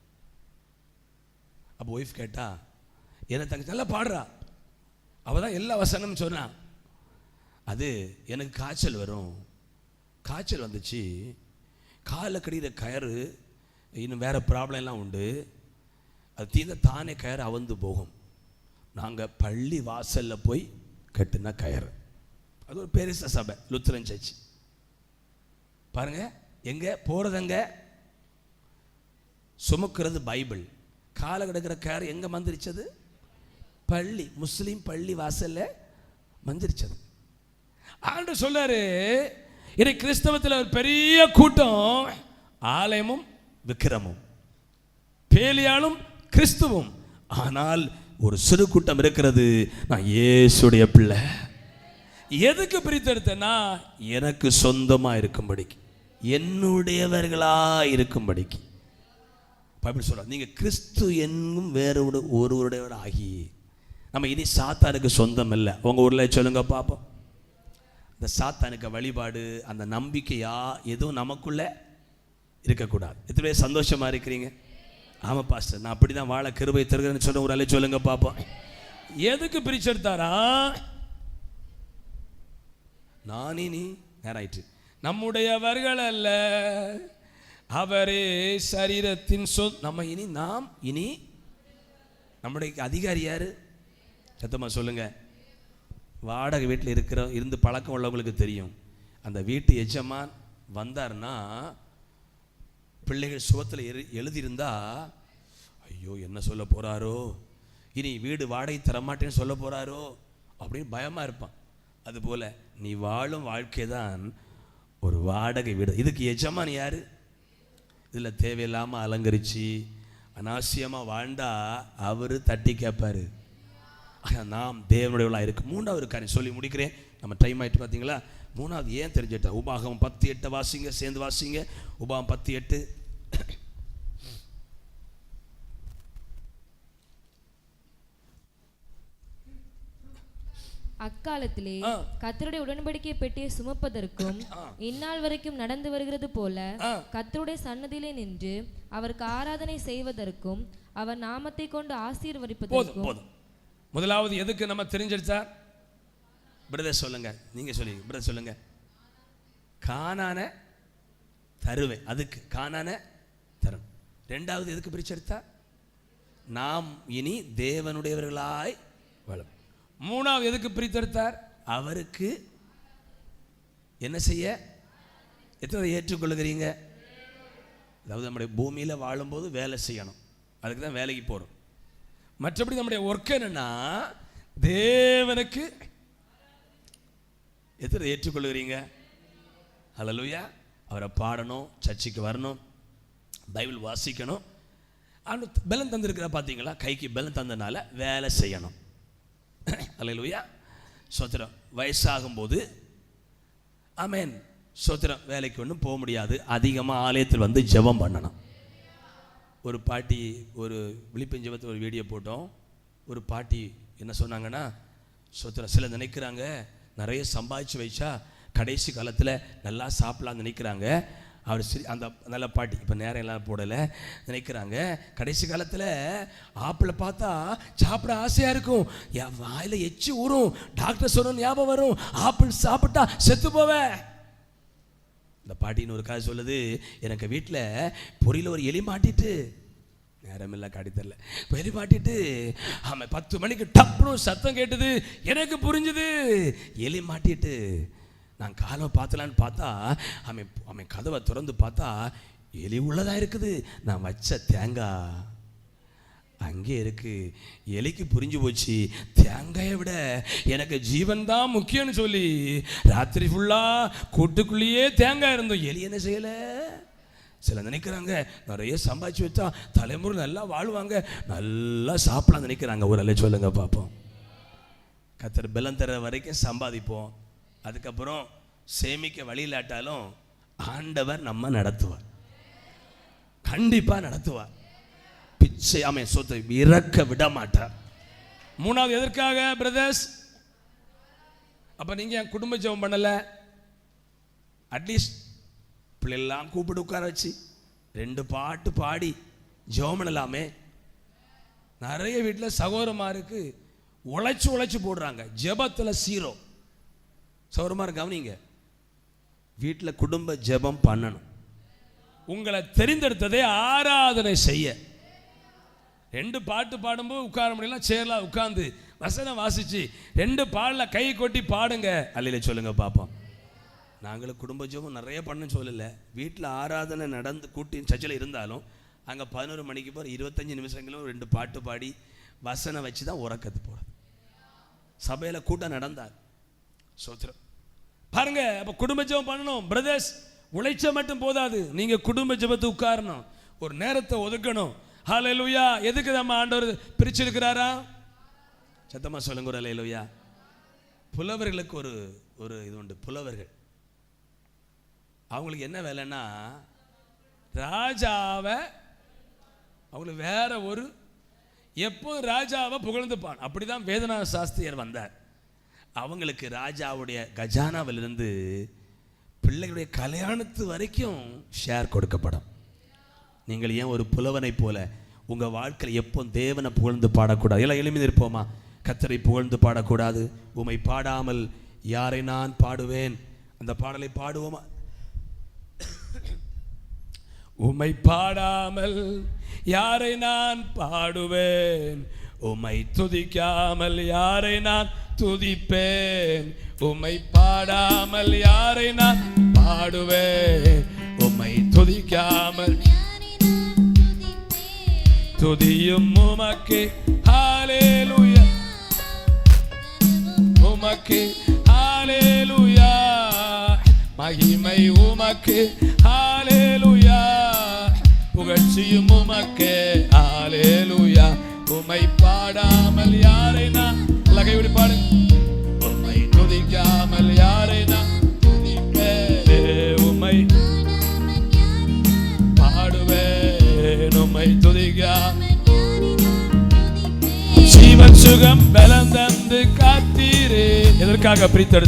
அப்போ ஒய்ஃப் கேட்டா, என்ன தங்க நல்லா பாடுறா, அவள் தான் எல்லா வசனமும் சொன்னான். அது எனக்கு காய்ச்சல் வரும், காய்ச்சல் வந்துச்சு, காலில் கடிகிற கயிறு இன்னும் வேறு ப்ராப்ளம்லாம் உண்டு, அது தீர்ந்த தானே கயிறு அவந்து போகும். நாங்கள் பள்ளி வாசலில் போய் கட்டுனா கயிறு. அது ஒரு பெருச சபை, லுத்தரன் சர்ச். பாருங்க, எங்கே போகிறதுங்க சுமக்கிறது பைபிள், காலை கிடக்கிற கயிறு எங்கே மந்திரிச்சது? பள்ளி, முஸ்லீம் பள்ளி வாசல்ல மந்திரிச்சது. ஆண்டவர் சொல்றாரு, இது கிறிஸ்தவத்தில் ஒரு பெரிய கூட்டம், ஆலயமும் விக்கிரமும், பேலியாலும் கிறிஸ்துவும், ஆனால் ஒரு சிறு கூட்டம் இருக்கிறது, நான் இயேசுடைய பிள்ளை. எதுக்கு பிரித்தெடுத்தேன்னா எனக்கு சொந்தமா இருக்கும்படிக்கு, என்னுடையவர்களா இருக்கும்படிக்கு. பைபிள் சொல்ற, நீங்க கிறிஸ்து என்னும் வேற ஒருவருடையவர் ஆகி. நம்ம இனி சாத்தானுக்கு சொந்தம் இல்லை. உங்க ஊர்ல சொல்லுங்க பாப்போம், இந்த சாத்தானுக்கு வழிபாடு, அந்த நம்பிக்கையா எதுவும் நமக்குள்ள இருக்கக்கூடாது. எத்தனை சந்தோஷமா இருக்கிறீங்க? ஆமா பாஸ்டர், நான் அப்படிதான் வாழ கிருபை தருகிறேன்னு சொல்ல ஒரு அலை சொல்லுங்க பாப்போம். எதுக்கு பிரிச்செடுத்தாரா? நானே நீ நேராயிற்று, நம்முடையவர்கள் அல்ல, அவரே சரீரத்தின் நம்ம இனி நம்முடைய அதிகாரி யாரு? சத்தமா சொல்லுங்க. வாடகை வீட்டில் இருந்து பழக்கம் உள்ளவங்களுக்கு தெரியும், அந்த வீட்டு எஜமான் வந்தார்னா பிள்ளைகள் சுவத்தில் எழுதியிருந்தா, ஐயோ என்ன சொல்ல போறாரோ, இனி வீடு வாடகை தரமாட்டேன்னு சொல்ல போறாரோ அப்படின்னு பயமா இருப்பான். அதுபோல நீ வாழும் வாழ்க்கை தான் ஒரு வாடகை வீடு. இதுக்கு எஜமான் யாரு? இதில் தேவையில்லாமல் அலங்கரிச்சு அனாவசியமாக வாழ்ந்தா அவரு தட்டி கேட்பாரு. நாம் தேவனுடையவளாக இருக்கு. 3வது காரியம் சொல்லி முடிக்கிறேன், நம்ம டைம் ஆகிட்டு பார்த்தீங்களா. 3வது ஏன் தெரிஞ்சுட்டா? உபாகமம் 10:8 வாசிங்க, சேர்ந்து வாசிங்க. உபாகமம் 10:8. அக்காலத்திலே கர்த்தருடைய உடன்படிக்கை பெட்டியை சுமப்பதற்கும் இந்நாள் வரைக்கும் நடந்து வருகிறது போல கர்த்தருடைய சன்னதியிலே நின்று அவருக்கு ஆராதனை செய்வதற்கும் அவர் நாமத்தை கொண்டு ஆசீர்வதிப்பதற்கும். முதலாவது எதுக்கு நம்ம தெரிஞ்சிருச்சா? பிரதர் சொல்லுங்க, நீங்க சொல்லுங்க பிரதர் சொல்லுங்க. கானான தருவேன், அதுக்கு கானான தரும். ரெண்டாவது எதுக்கு பிரிச்செடுத்தா? நாம் இனி தேவனுடையவர்களாய் வாழும். மூணாவது எதுக்கு பிரித்தெடுத்தார்? அவருக்கு என்ன செய்ய? எத்தனை ஏற்றுக்கொள்ளுகிறீங்க? அதாவது நம்முடைய பூமியில் வாழும்போது வேலை செய்யணும், அதுக்கு தான் வேலைக்கு போகிறோம். மற்றபடி நம்முடைய ஒர்க் என்னன்னா தேவனுக்கு எத்தனை ஏற்றுக்கொள்ளுகிறீங்க? ஹல்லேலூயா. அவரை பாடணும், சர்ச்சுக்கு வரணும், பைபிள் வாசிக்கணும். ஆனால் பலன் தந்திருக்கிற பார்த்தீங்களா, கைக்கு பலன் தந்தனால வேலை செய்யணும். ஹல்லேலூயா. சோத்திரம். வயசாகும்போது ஆமென் சோத்திரம், வேலைக்கு ஒன்றும் போக முடியாது, அதிகமாக ஆலயத்தில் வந்து ஜெபம் பண்ணணும். ஒரு பாட்டி ஒரு விழிப்பின் ஜெபத்தை ஒரு வீடியோ போட்டோம். ஒரு பாட்டி என்ன சொன்னாங்கன்னா, சோத்திரம் சில நினைக்கிறாங்க நிறைய சம்பாதிச்சு வச்சா கடைசி காலத்தில் நல்லா சாப்பிடலான்னு நினைக்கிறாங்க. அவர் அந்த நல்ல பாட்டி இப்போ நேரம் எல்லாம் போடலை நினைக்கிறாங்க, கடைசி காலத்தில் ஆப்பிளை பார்த்தா சாப்பிட ஆசையாக இருக்கும், வாயில் எச்சி ஊறும், டாக்டர் சொன்ன ஞாபகம் வரும், ஆப்பிள் சாப்பிட்டா செத்து போவேன். இந்த பாட்டின்னு ஒரு கதை சொல்லுது, எனக்கு வீட்டில் பொரியில் ஒரு எலி மாட்டிட்டு, நேரமில்லை காட்டி தரல, எலி மாட்டிட்டு ஆமாம் 10 மணிக்கு டப்புன்னு சத்தம் கேட்டது, எனக்கு புரிஞ்சுது எலி மாட்டிட்டு. நான் காலை பார்த்தலான்னு பார்த்தா அவன் கதவை திறந்து பார்த்தா எலி உள்ளதாக இருக்குது. நான் வச்ச தேங்காய் அங்கே இருக்கு. எலிக்கு புரிஞ்சு போச்சு தேங்காயை விட எனக்கு ஜீவன் தான் முக்கியம்னு சொல்லி ராத்திரி ஃபுல்லாக கூட்டுக்குள்ளேயே தேங்காய் இருந்தோம். எலி என்ன செய்யலை? சில நினைக்கிறாங்க நிறைய சம்பாதிச்சு வச்சா தலைமுறை நல்லா வாழ்வாங்க, நல்லா சாப்பிடலாம் நினைக்கிறாங்க. ஒரு அல்ல சொல்லுங்க பார்ப்போம். கர்த்தர் பலன் தர வரைக்கும் சம்பாதிப்போம், அதுக்கப்புறம் சேமிக்க வழி இல்லாட்டாலும் ஆண்டவர் நம்ம நடத்துவார், கண்டிப்பாக நடத்துவார். பிச்சையாமை சொத்தை இறக்க விட மாட்டார். மூணாவது எதற்காக பிரதர்ஸ்? அப்போ நீங்கள் என் குடும்ப ஜெபம் பண்ணலை, அட்லீஸ்ட் பிள்ளைலாம் கூப்பிட்டு உட்கார வச்சு 2 பாட்டு பாடி ஜெபம் பண்ணலாமே. நிறைய வீட்டில் சகோதரமாருக்கு உழைச்சு போடுறாங்க, ஜெபத்தில் 0. சகோதரமார் கவனிங்க, வீட்டில் குடும்ப ஜெபம் பண்ணணும். உங்களை தெரிந்தெடுத்ததை ஆராதனை செய்ய. 2 பாட்டு பாடும்போது உட்கார முடியல, சேர்ல உட்கார்ந்து வசனம் வாசிச்சு 2 பாடல கை கொட்டி பாடுங்க. அல்லையில சொல்லுங்க பார்ப்போம். நாங்களும் குடும்ப ஜெபம் நிறைய பண்ண சொல்லலை, வீட்டில் ஆராதனை நடந்து கூட்டி சர்ச்சில் இருந்தாலும் அங்கே 11 மணிக்கு போகிற 25 நிமிஷங்களும் 2 பாட்டு பாடி வசனம் வச்சு தான் உறக்கத்து போகிறது. சபையில் கூட்டம் நடந்தார். சோத்திரம் பாருங்க. அப்போ குடும்ப ஜெபம் பண்ணணும் பிரதர்ஸ். உழைச்ச மட்டும் போதாது, நீங்கள் குடும்ப ஜெபத்தை உட்காரணும், ஒரு நேரத்தை ஒதுக்கணும். ஹல்லேலூயா. எதுக்கு நம்ம ஆண்டவர் பிரிச்சிருக்கிறாரா? சத்தமாக சொல்லுங்க ஒரு ஹல்லேலூயா. புலவர்களுக்கு ஒரு இது உண்டு. புலவர்கள் அவங்களுக்கு என்ன வேலைன்னா, ராஜாவை அவங்களுக்கு வேற ஒரு எப்போ ராஜாவை புகழ்ந்துப்பான். அப்படிதான் வேதநாத சாஸ்திரியர் வந்தார். அவங்களுக்கு ராஜாவுடைய கஜானாவிலிருந்து பிள்ளைகளுடைய கல்யாணத்து வரைக்கும் ஷேர் கொடுக்கப்படும். நீங்கள் ஏன் ஒரு புலவனை போல உங்கள் வாழ்க்கையில் எப்போ தேவனை புகழ்ந்து பாடக்கூடாது? எல்லாம் எளிமையாக இருப்போமா? கர்த்தரை புகழ்ந்து பாடக்கூடாது. உம்மை பாடாமல் யாரை நான் பாடுவேன்? அந்த பாடலை பாடுவோமா? உம்மை பாடாமல் யாரை நான் பாடுவேன், உம்மை துதிக்காமல் யாரை நான் துதிப்பேன், உம்மை பாடாமல் யாரை நான் பாடுவேன், உம்மை துதிக்காமல் துதியும் உமக்கு ஹல்லேலூயா, உமக்கு ஹல்லேலூயா, மகிமை உமக்கு ஹல்லேலூயா, புகழ்ச்சியும் உமக்கு ஹல்லேலூயா, உம்மை பாடாமல் யாரை நான் கைவிடி பாடுங்க, உம்மை துதிக்காமல் யாரை நான் துதிப்பேன், உம்மை பாடுவேன், உம்மை துதிக்காமல் ஜீவன் சுகம் பலம் தந்து காத்தீரே. எதற்காக பிரித்தெடுத்த